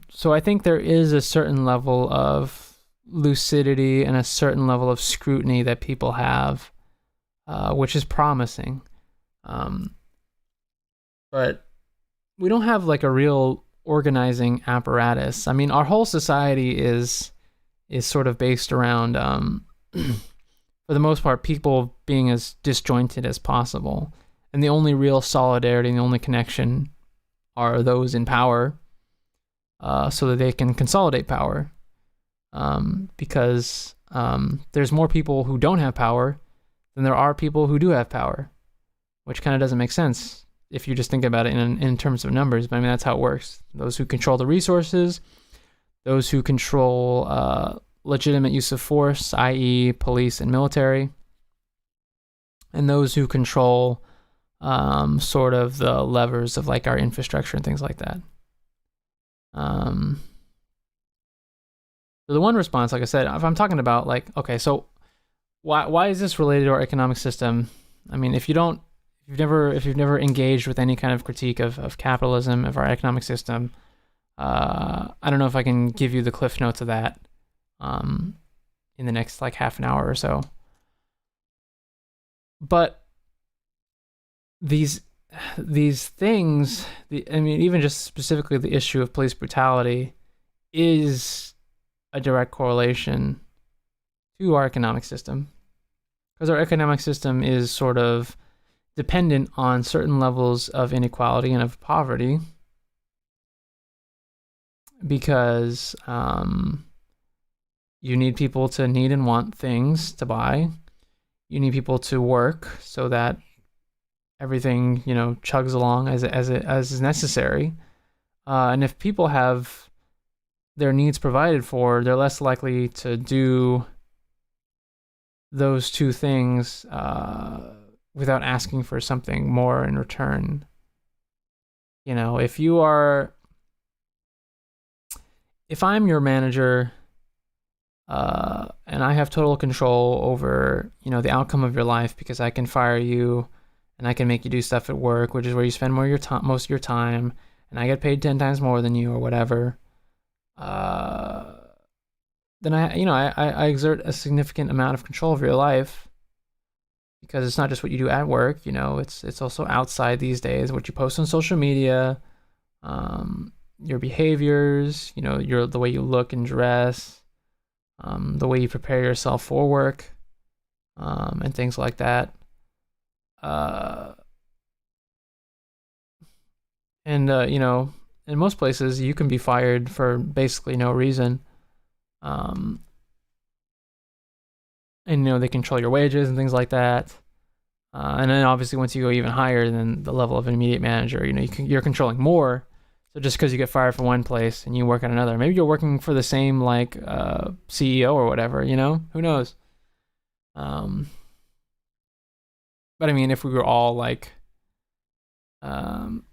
So I think there is a certain level of lucidity and a certain level of scrutiny that people have, which is promising. But we don't have like a real organizing apparatus. I mean, our whole society is sort of based around, for the most part, people being as disjointed as possible. And the only real solidarity and the only connection are those in power, so that they can consolidate power. Because there's more people who don't have power than there are people who do have power, which kind of doesn't make sense if you just think about it in terms of numbers. But I mean, that's how it works. Those who control the resources, those who control legitimate use of force, i.e. police and military, and those who control sort of the levers of like our infrastructure and things like that. So the one response, like I said, if I'm talking about like, okay, so why is this related to our economic system? I mean, if you've never engaged with any kind of critique of capitalism, of our economic system, I don't know if I can give you the cliff notes of that in the next like half an hour or so. But these things, I mean, even just specifically the issue of police brutality is a direct correlation to our economic system, because our economic system is sort of dependent on certain levels of inequality and of poverty, because you need people to need and want things to buy. You need people to work so that everything, chugs along as is necessary. And if people have their needs provided for, they're less likely to do those two things without asking for something more in return. If I'm your manager, and I have total control over, the outcome of your life, because I can fire you and I can make you do stuff at work, which is where you spend most of your time, and I get paid 10 times more than you or whatever, then I exert a significant amount of control over your life, because it's not just what you do at work, it's also outside these days, what you post on social media, your behaviors, the way you look and dress, the way you prepare yourself for work, and things like that. In most places you can be fired for basically no reason. And they control your wages and things like that. And then obviously once you go even higher than the level of an immediate manager, you're controlling more. So just because you get fired from one place and you work at another, maybe you're working for the same like CEO or whatever, who knows? Um, but I mean, if we were all like, um,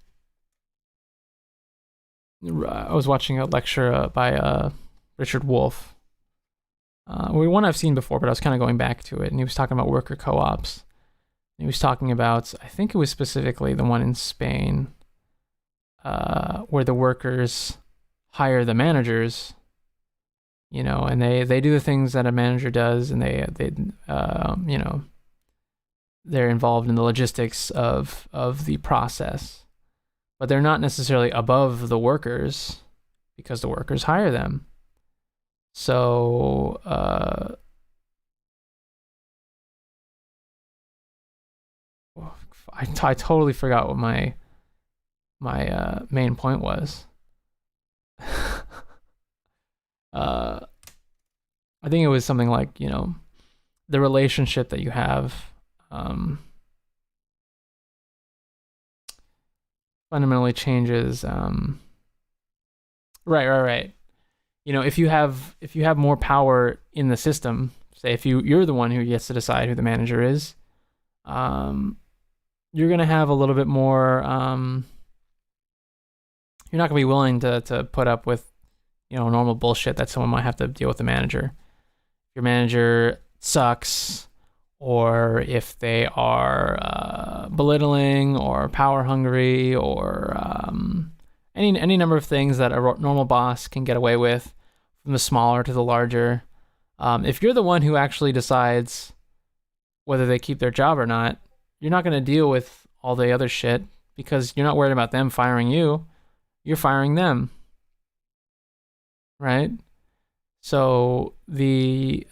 I was watching a lecture by Richard Wolff. One I've seen before, but I was kind of going back to it, and he was talking about worker co-ops. He was talking about, I think it was specifically the one in Spain, where the workers hire the managers, and they do the things that a manager does, and they they're involved in the logistics of the process, but they're not necessarily above the workers because the workers hire them. So I totally forgot what my main point was. I think it was something like, the relationship that you have fundamentally changes. Right. If you have more power in the system, say if you're the one who gets to decide who the manager is, you're gonna have a little bit more. You're not gonna be willing to put up with, normal bullshit that someone might have to deal with the manager. If your manager sucks, or if they are belittling or power hungry, or any number of things that a normal boss can get away with, from the smaller to the larger. If you're the one who actually decides whether they keep their job or not, you're not going to deal with all the other shit because you're not worried about them firing you. You're firing them. Right? So the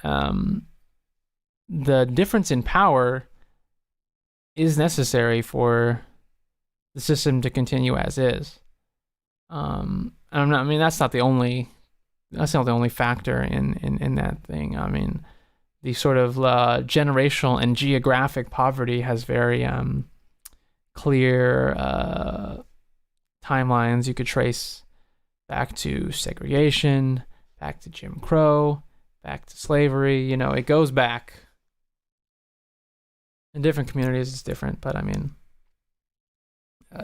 difference in power is necessary for the system to continue as is. That's not the only factor in that thing. I mean, the sort of generational and geographic poverty has very clear timelines you could trace back to segregation, back to Jim Crow, back to slavery. It goes back. In different communities, it's different, but I mean,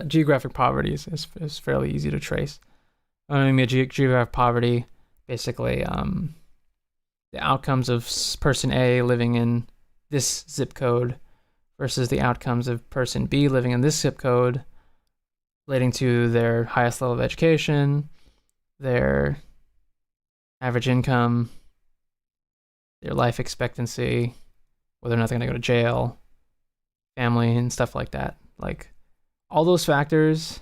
geographic poverty is fairly easy to trace. Geographic poverty, basically, the outcomes of person A living in this zip code versus the outcomes of person B living in this zip code, relating to their highest level of education, their average income, their life expectancy, whether or not they're going to go to jail, family, and stuff like that. Like, all those factors,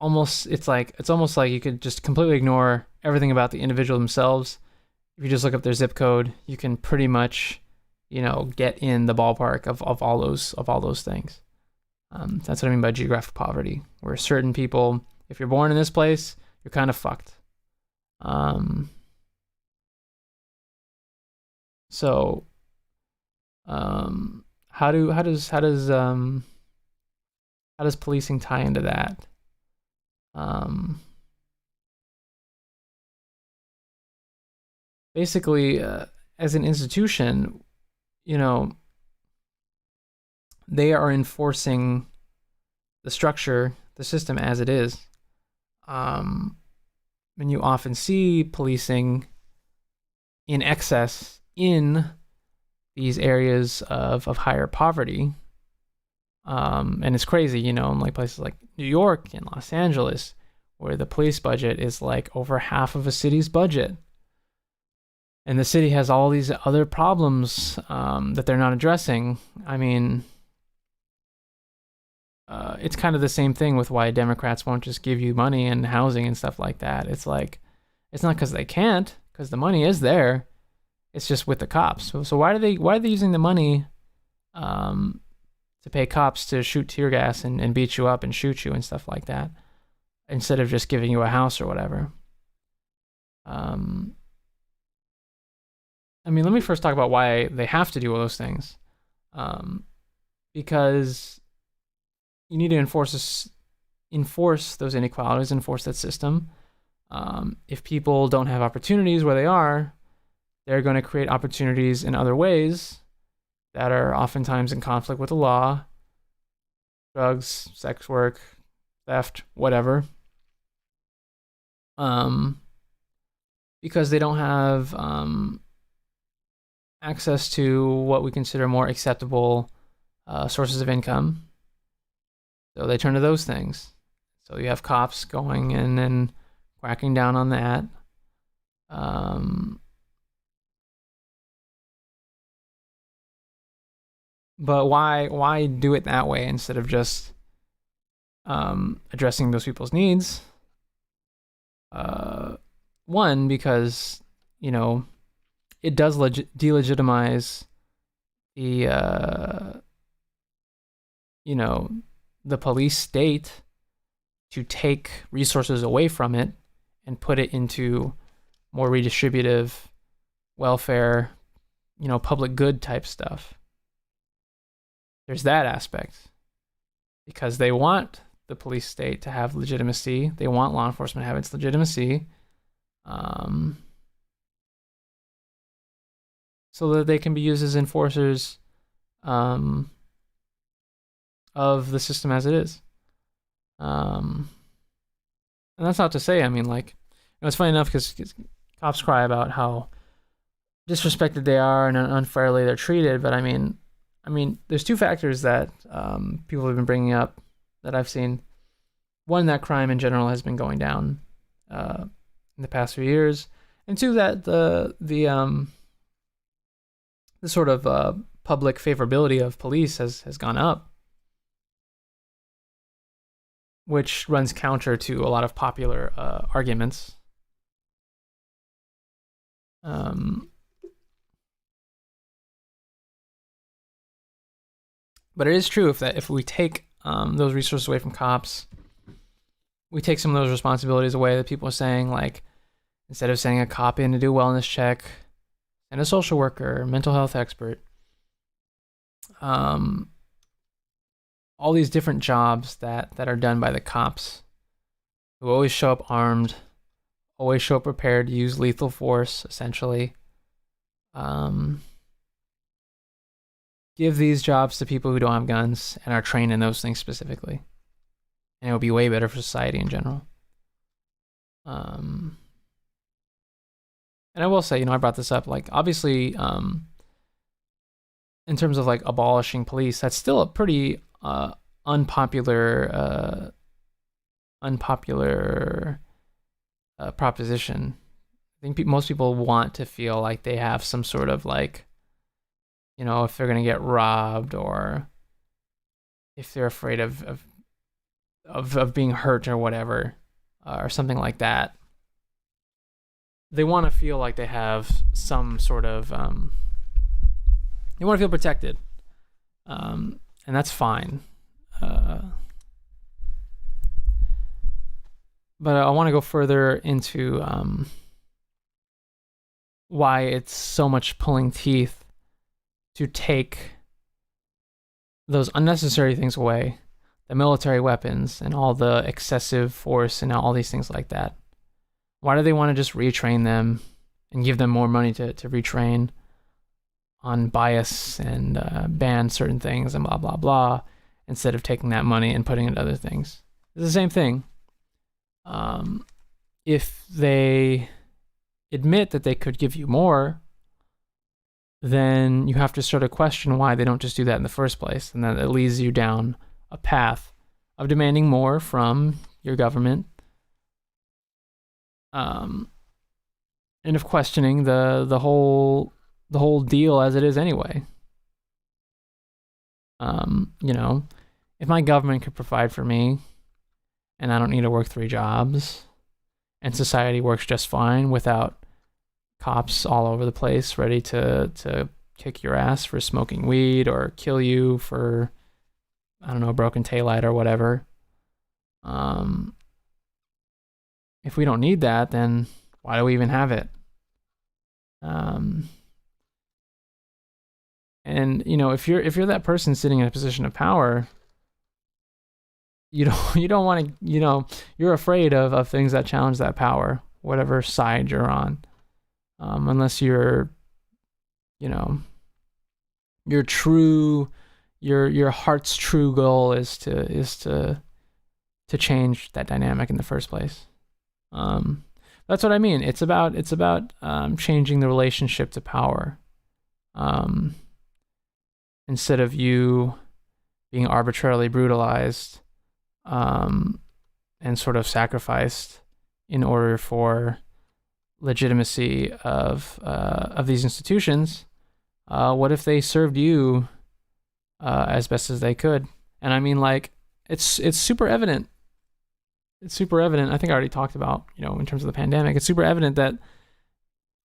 it's almost like you could just completely ignore everything about the individual themselves. If you just look up their zip code, you can pretty much, get in the ballpark of all those things. That's what I mean by geographic poverty, where certain people, if you're born in this place, you're kind of fucked. So, how does policing tie into that? Basically, as an institution, they are enforcing the structure, the system as it is. And you often see policing in excess in these areas of higher poverty. And it's crazy, in like places like New York and Los Angeles, where the police budget is like over half of a city's budget. And the city has all these other problems that they're not addressing. I mean, it's kind of the same thing with why Democrats won't just give you money and housing and stuff like that. It's like, it's not because they can't, because the money is there. It's just with the cops. So why are they using the money to pay cops to shoot tear gas and beat you up and shoot you and stuff like that, instead of just giving you a house or whatever? Let me first talk about why they have to do all those things. Because you need to enforce enforce those inequalities, enforce that system. If people don't have opportunities where they are, they're going to create opportunities in other ways that are oftentimes in conflict with the law, drugs, sex work, theft, whatever. Because they don't have access to what we consider more acceptable sources of income. So they turn to those things. So you have cops going in and cracking down on that. But why do it that way instead of just addressing those people's needs? One, because it does delegitimize the the police state to take resources away from it and put it into more redistributive welfare, public good type stuff. There's that aspect, because they want the police state to have legitimacy. They want law enforcement to have its legitimacy, so that they can be used as enforcers of the system as it is. And that's not to say, it's funny enough because cops cry about how disrespected they are and unfairly they're treated, but I mean, there's two factors that people have been bringing up that I've seen. One, that crime in general has been going down in the past few years, and two, that the sort of public favorability of police has gone up, which runs counter to a lot of popular arguments. But it is true if we take those resources away from cops, we take some of those responsibilities away that people are saying, like, instead of sending a cop in to do a wellness check, send a social worker, mental health expert. All these different jobs that are done by the cops, who always show up armed, always show up prepared to use lethal force, essentially. Give these jobs to people who don't have guns and are trained in those things specifically. And it would be way better for society in general. And I will say, I brought this up, like, obviously, in terms of like abolishing police, that's still a pretty unpopular proposition. I think most people want to feel like they have some sort of, like, if they're gonna get robbed, or if they're afraid of being hurt or whatever, or something like that. They want to feel like they have some sort of they want to feel protected, and that's fine. But I want to go further into why it's so much pulling teeth to take those unnecessary things away, the military weapons and all the excessive force and all these things like that. Why do they want to just retrain them and give them more money to retrain on bias and ban certain things and blah, blah, blah, instead of taking that money and putting it into other things? It's the same thing. If they admit that they could give you more, then you have to sort of question why they don't just do that in the first place. And then it leads you down a path of demanding more from your government, and of questioning the whole deal as it is anyway. If my government could provide for me and I don't need to work 3 jobs and society works just fine without cops all over the place ready to kick your ass for smoking weed or kill you for, I don't know, a broken taillight or whatever. If we don't need that, then why do we even have it? And if you're that person sitting in a position of power, you don't want to, you're afraid of things that challenge that power, whatever side you're on, unless you're, you know, your true, your heart's true goal is to change that dynamic in the first place. That's what I mean. It's about changing the relationship to power, instead of you being arbitrarily brutalized, and sort of sacrificed in order for legitimacy of these institutions. What if they served you as best as they could? And I mean, like, it's super evident. It's super evident. I think I already talked about, in terms of the pandemic, it's super evident that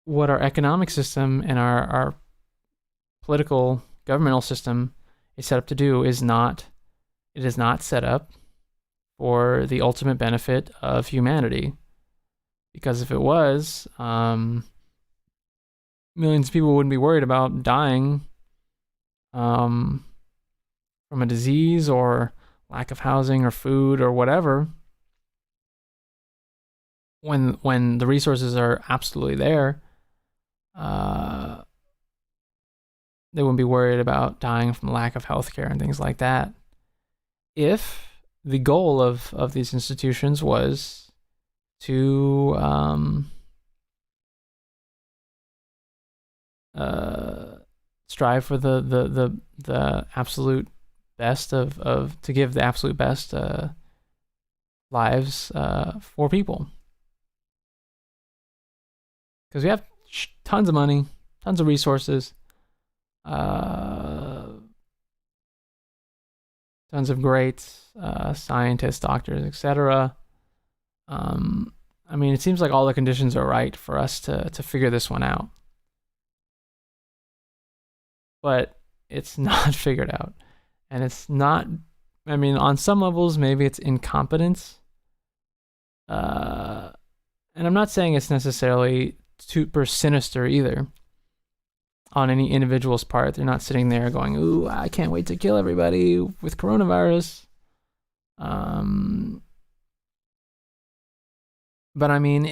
what our economic system and our political governmental system is set up to do is not set up for the ultimate benefit of humanity. Because if it was, millions of people wouldn't be worried about dying from a disease or lack of housing or food or whatever, when the resources are absolutely there. They wouldn't be worried about dying from lack of healthcare and things like that. If the goal of these institutions was to strive for the absolute best of to give the absolute best lives for people. Because we have tons of money, tons of resources, tons of great scientists, doctors, etc. I mean, it seems like all the conditions are right for us to figure this one out. But it's not figured out. And it's not, I mean, on some levels, maybe it's incompetence. And I'm not saying it's necessarily super sinister either on any individual's part. They're not sitting there going, ooh, I can't wait to kill everybody with coronavirus. But I mean,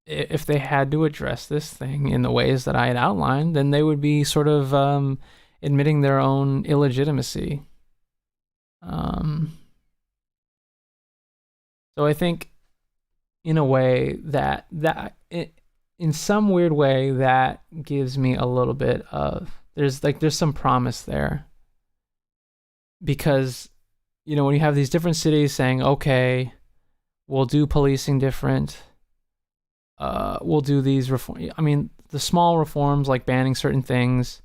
if they had to address this thing in the ways that I had outlined, then they would be sort of admitting their own illegitimacy. So I think, in a way, that in some weird way, that gives me a little bit of, there's some promise there. Because, when you have these different cities saying, okay, we'll do policing different, we'll do these the small reforms like banning certain things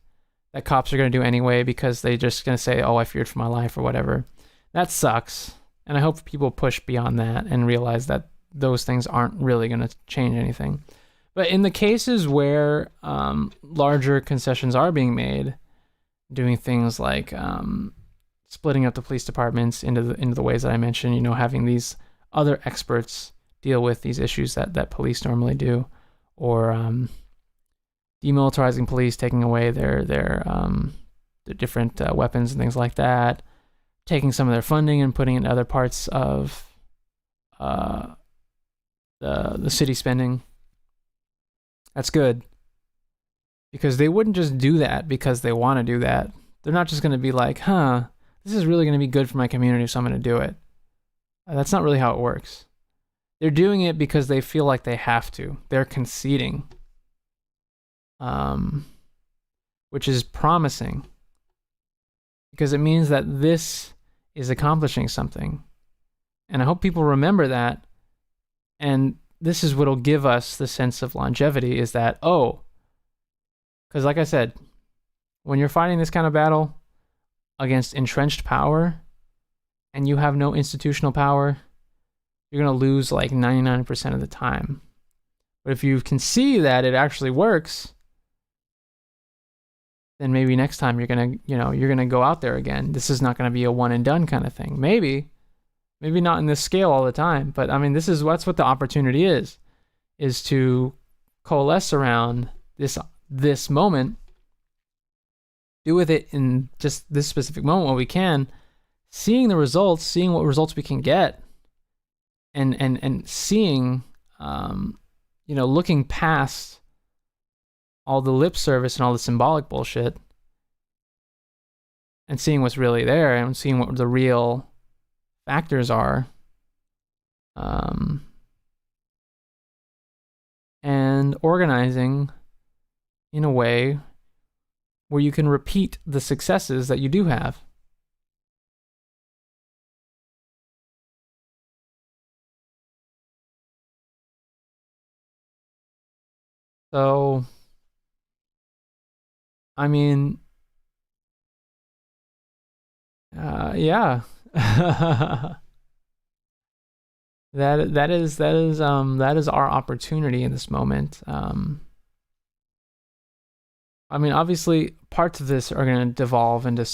that cops are going to do anyway because they're just going to say, oh, I feared for my life or whatever. That sucks. And I hope people push beyond that and realize that those things aren't really going to change anything. But in the cases where larger concessions are being made, doing things like splitting up the police departments into the ways that I mentioned, having these other experts deal with these issues that police normally do, or demilitarizing police, taking away their different weapons and things like that, taking some of their funding and putting it in other parts of the city spending. That's good, because they wouldn't just do that because they want to do that. They're not just going to be like, this is really going to be good for my community, so I'm going to do it. That's not really how it works. They're doing it because they feel like they have to. They're conceding, which is promising, because it means that this is accomplishing something. And I hope people remember that. And this is what'll give us the sense of longevity, is that, because like I said, when you're fighting this kind of battle against entrenched power and you have no institutional power, you're going to lose like 99% of the time. But if you can see that it actually works, then maybe next time you're going to go out there again. This is not going to be a one and done kind of thing. Maybe not in this scale all the time, but I mean, that's what the opportunity is to coalesce around this moment, do with it in just this specific moment what we can, seeing the results, seeing what results we can get, and seeing, looking past all the lip service and all the symbolic bullshit, and seeing what's really there and seeing what the real factors are, and organizing in a way where you can repeat the successes that you do have. So, I mean, yeah. That is our opportunity in this moment. I mean, obviously, parts of this are going to devolve into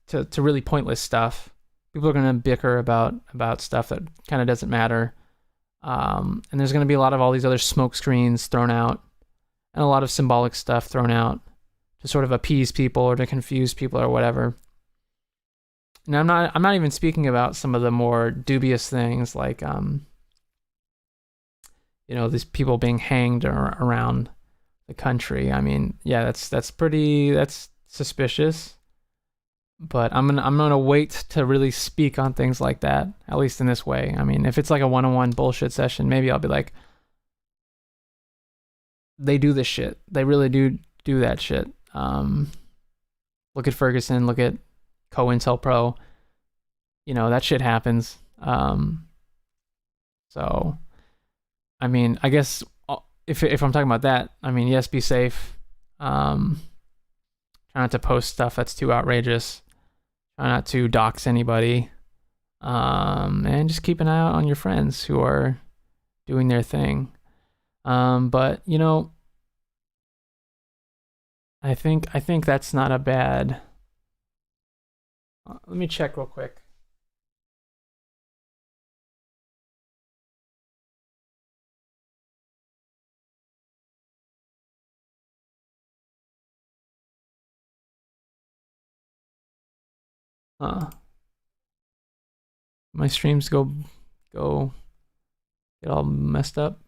to really pointless stuff. People are going to bicker about stuff that kind of doesn't matter. And there's going to be a lot of all these other smoke screens thrown out, and a lot of symbolic stuff thrown out to sort of appease people or to confuse people or whatever. And I'm not even speaking about some of the more dubious things like these people being hanged around the country. I mean, yeah, that's suspicious. But I'm gonna wait to really speak on things like that, at least in this way. I mean, if it's like a one-on-one bullshit session, maybe I'll be like, they do this shit. They really do that shit. Look at Ferguson. Look at COINTELPRO. That shit happens. So, I mean, I guess if I'm talking about that, I mean, yes, be safe. Try not to post stuff that's too outrageous. Try not to dox anybody. And just keep an eye out on your friends who are doing their thing. But I think that's not a bad. Let me check real quick. My streams go get all messed up.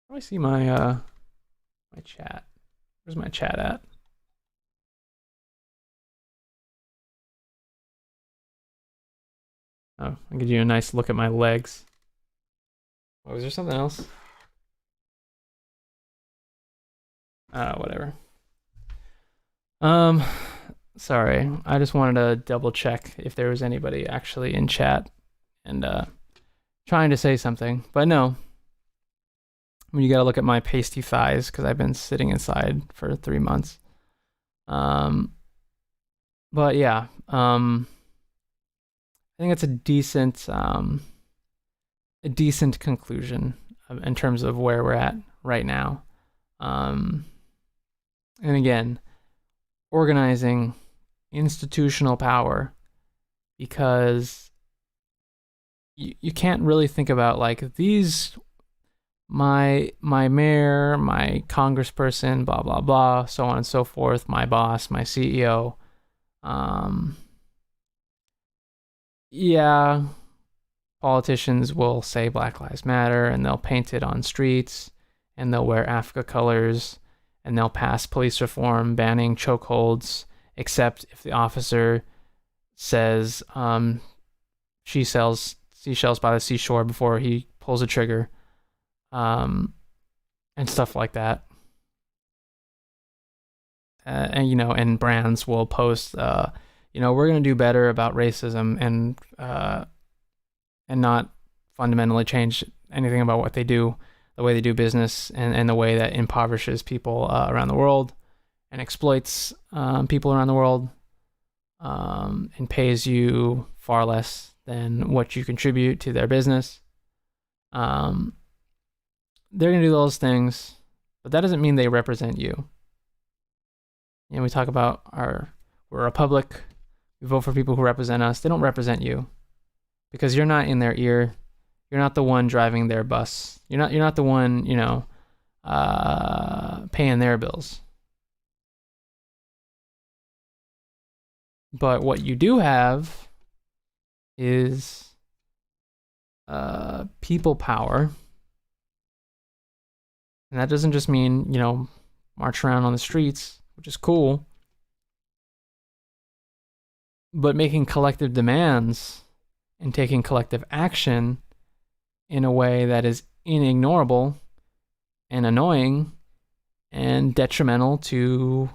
How do I see my my chat? Where's my chat at? Oh, I'll give you a nice look at my legs. Oh, is there something else? Whatever. Sorry. I just wanted to double check if there was anybody actually in chat and trying to say something. But no. I mean, you gotta look at my pasty thighs because I've been sitting inside for 3 months. But yeah. I think it's a decent conclusion in terms of where we're at right now. And again, organizing institutional power, because you can't really think about like these, my mayor, my congressperson, blah blah blah, so on and so forth, my boss, my CEO. Yeah, politicians will say Black Lives Matter and they'll paint it on streets and they'll wear Africa colors and they'll pass police reform banning chokeholds, except if the officer says she sells seashells by the seashore before he pulls the trigger, and stuff like that. And brands will post, we're gonna do better about racism and not fundamentally change anything about what they do, the way they do business, and the way that impoverishes people around the world and exploits people around the world, and pays you far less than what you contribute to their business. They're going to do those things, but that doesn't mean they represent you. We talk about we're a republic. We vote for people who represent us. They don't represent you because you're not in their ear. You're not the one driving their bus. You're not the one, paying their bills. But what you do have is people power. And that doesn't just mean, march around on the streets, which is cool, but making collective demands and taking collective action in a way that is inignorable and annoying and detrimental to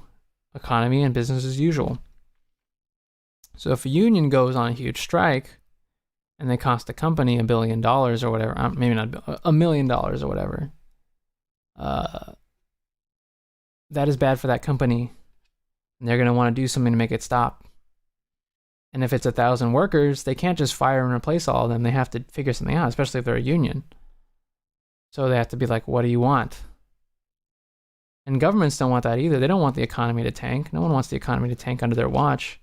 economy and business as usual. So if a union goes on a huge strike and they cost the company $1 billion or whatever, maybe not $1 million or whatever, that is bad for that company, and they're going to want to do something to make it stop. And if it's 1,000 workers, they can't just fire and replace all of them. They have to figure something out, especially if they're a union. So they have to be like, what do you want? And governments don't want that either. They don't want the economy to tank. No one wants the economy to tank under their watch.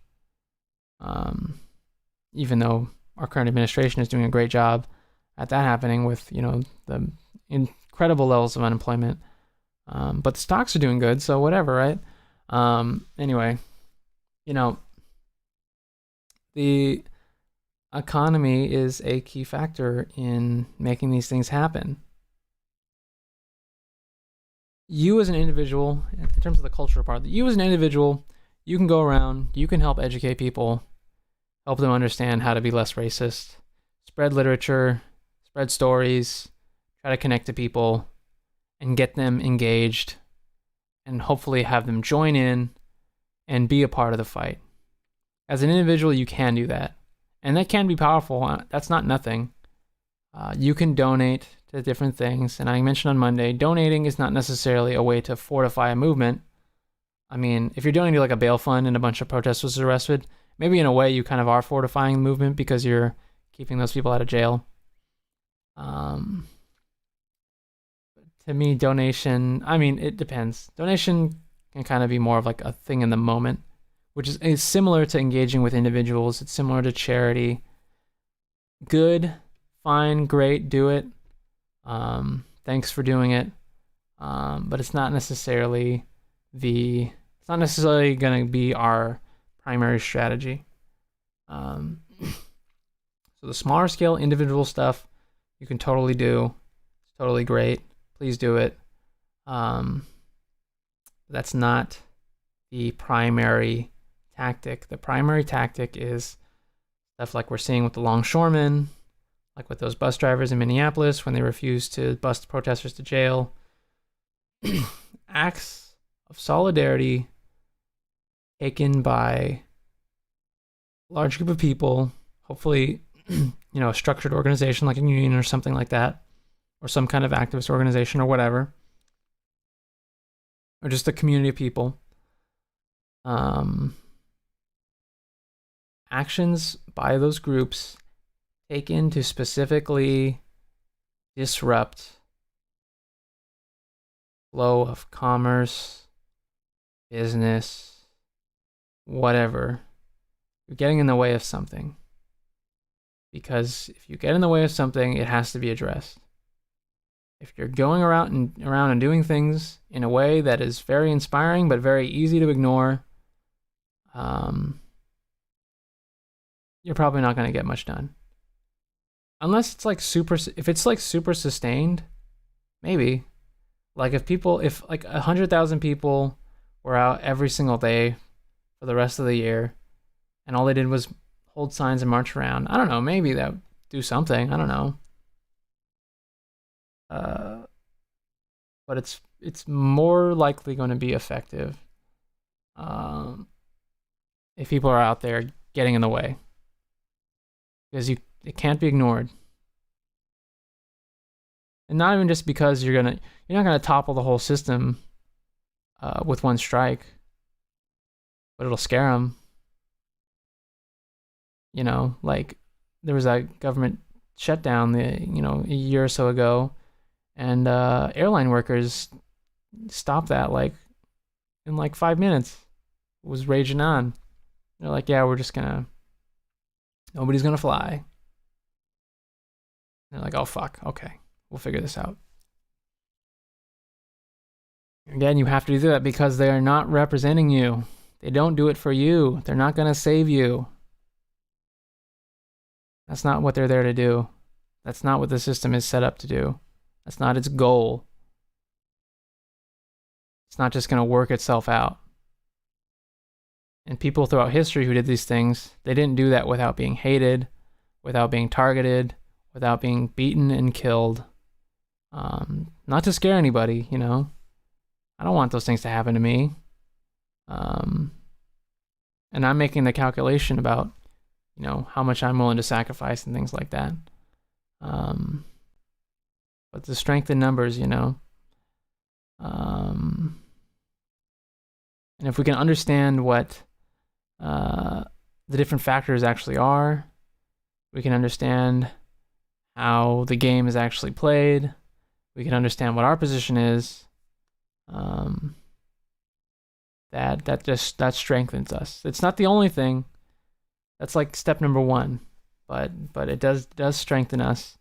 Even though our current administration is doing a great job at that happening with, the incredible levels of unemployment. But the stocks are doing good, so whatever, right? Anyway, the economy is a key factor in making these things happen. You as an individual, in terms of the cultural part, you as an individual, you can go around, you can help educate people, help them understand how to be less racist, spread literature, spread stories, try to connect to people, and get them engaged, and hopefully have them join in and be a part of the fight. As an individual, you can do that. And that can be powerful. That's not nothing. You can donate to different things. And I mentioned on Monday, donating is not necessarily a way to fortify a movement. I mean, if you're donating to like a bail fund and a bunch of protesters are arrested, maybe in a way you kind of are fortifying the movement because you're keeping those people out of jail. To me, donation, it depends. Donation can kind of be more of like a thing in the moment, which is similar to engaging with individuals. It's similar to charity. Good, fine, great, do it. Thanks for doing it. But it's not necessarily going to be our primary strategy. So the smaller scale individual stuff you can totally do. It's totally great. Please do it. That's not the primary tactic. The primary tactic is stuff like we're seeing with the longshoremen, like with those bus drivers in Minneapolis when they refused to bus protesters to jail. Acts of solidarity taken by a large group of people, hopefully, a structured organization like a union or something like that, or some kind of activist organization or whatever, or just a community of people. Actions by those groups taken to specifically disrupt flow of commerce, business, whatever. You're getting in the way of something. Because if you get in the way of something, it has to be addressed. If you're going around and doing things in a way that is very inspiring but very easy to ignore, you're probably not going to get much done. Unless it's like super sustained, maybe. Like if like 100,000 people were out every single day for the rest of the year, and all they did was hold signs and march around, I don't know, maybe that would do something. I don't know. But it's more likely going to be effective if people are out there getting in the way, because it can't be ignored. And not even just because you're not gonna topple the whole system with one strike, but it'll scare them. Like there was that government shutdown a year or so ago, and airline workers stopped that like in like 5 minutes. It was raging on. They're like, yeah, nobody's gonna fly. And they're like, oh fuck, okay, we'll figure this out. Again, you have to do that because they are not representing you. They don't do it for you. They're not going to save you. That's not what they're there to do. That's not what the system is set up to do. That's not its goal. It's not just going to work itself out. And people throughout history who did these things, they didn't do that without being hated, without being targeted, without being beaten and killed. Not to scare anybody, you know. I don't want those things to happen to me. And I'm making the calculation about, you know, how much I'm willing to sacrifice and things like that. But the strength in numbers, you know. And if we can understand what the different factors actually are, we can understand how the game is actually played, we can understand what our position is, that strengthens us. It's not the only thing. That's like step number one, but it does strengthen us.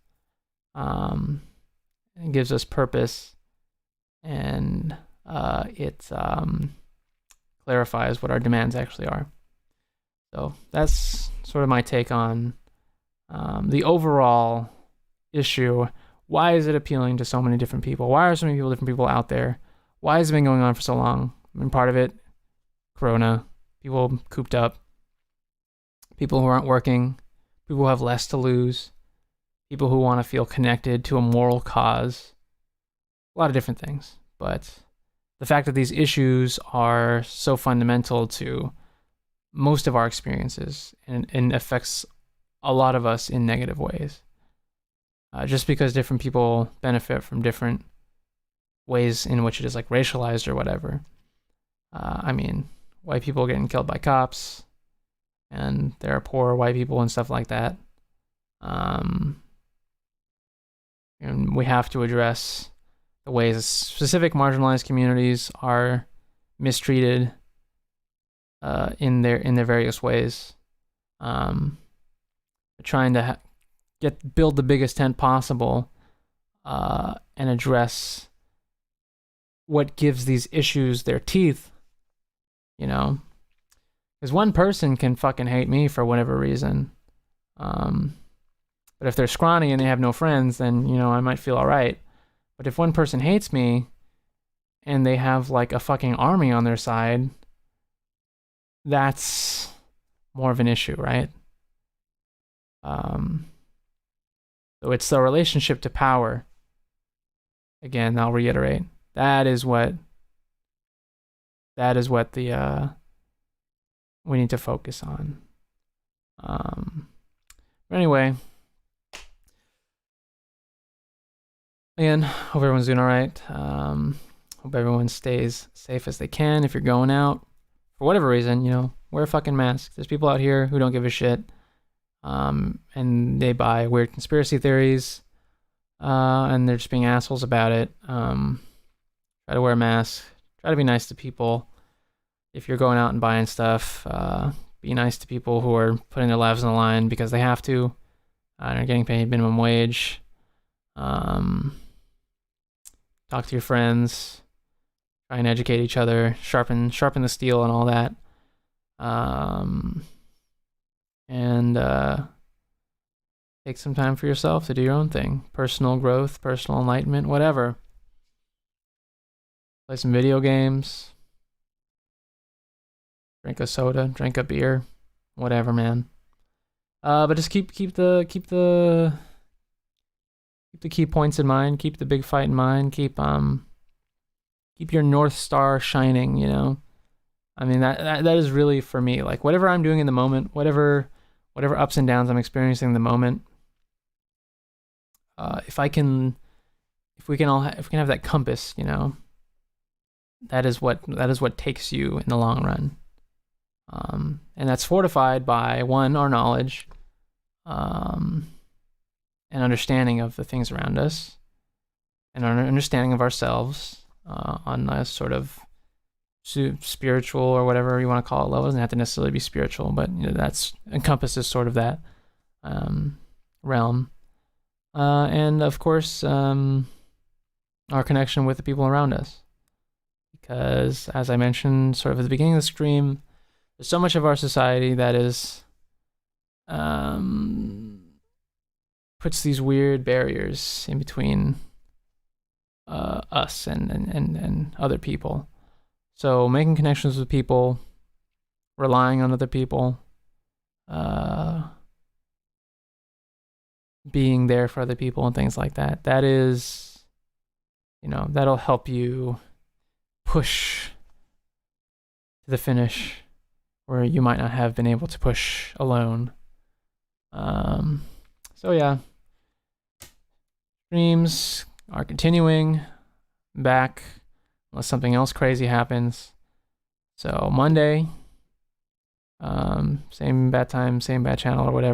It gives us purpose, and it clarifies what our demands actually are. So that's sort of my take on the overall issue. Why is it appealing to so many different people? Why are so many different people out there? Why has it been going on for so long? I mean, part of it, Corona, people cooped up, people who aren't working, people who have less to lose, people who want to feel connected to a moral cause, a lot of different things. But the fact that these issues are so fundamental to most of our experiences and affects a lot of us in negative ways. Just because different people benefit from different ways in which it is like racialized or whatever. I mean, white people getting killed by cops, and there are poor white people and stuff like that. And we have to address the ways specific marginalized communities are mistreated in their various ways. Trying to build the biggest tent possible and address what gives these issues their teeth, you know, because one person can fucking hate me for whatever reason, but if they're scrawny and they have no friends, then, you know, I might feel all right. But if one person hates me and they have like a fucking army on their side, that's more of an issue, right? So it's the relationship to power. Again, I'll reiterate. That is what the we need to focus on. But anyway, again, hope everyone's doing all right. Hope everyone stays safe as they can. If you're going out, for whatever reason, you know, wear a fucking mask. There's people out here who don't give a shit. And they buy weird conspiracy theories, and they're just being assholes about it. Try to wear a mask. Try to be nice to people. If you're going out and buying stuff, be nice to people who are putting their lives on the line because they have to, and are getting paid minimum wage. Talk to your friends. Try and educate each other. Sharpen the steel and all that. And take some time for yourself to do your own thing. Personal growth, personal enlightenment, whatever. Play some video games. Drink a soda, drink a beer, whatever, man. But just keep the key points in mind. Keep the big fight in mind. Keep your North Star shining. You know, I mean that is really for me. Like whatever I'm doing in the moment, whatever ups and downs I'm experiencing in the moment. If we can have that compass, you know, that is what takes you in the long run. And that's fortified by one, our knowledge, and understanding of the things around us, and our understanding of ourselves on a sort of spiritual or whatever you want to call it level. It doesn't have to necessarily be spiritual, but you know, that's encompasses sort of that realm. And of course, our connection with the people around us. Because as I mentioned sort of at the beginning of the stream, there's so much of our society that is puts these weird barriers in between us and other people. So making connections with people, relying on other people, being there for other people and things like that. That is, that'll help you push to the finish where you might not have been able to push alone. So yeah, streams are continuing back unless something else crazy happens. So Monday, same bad time, same bad channel or whatever.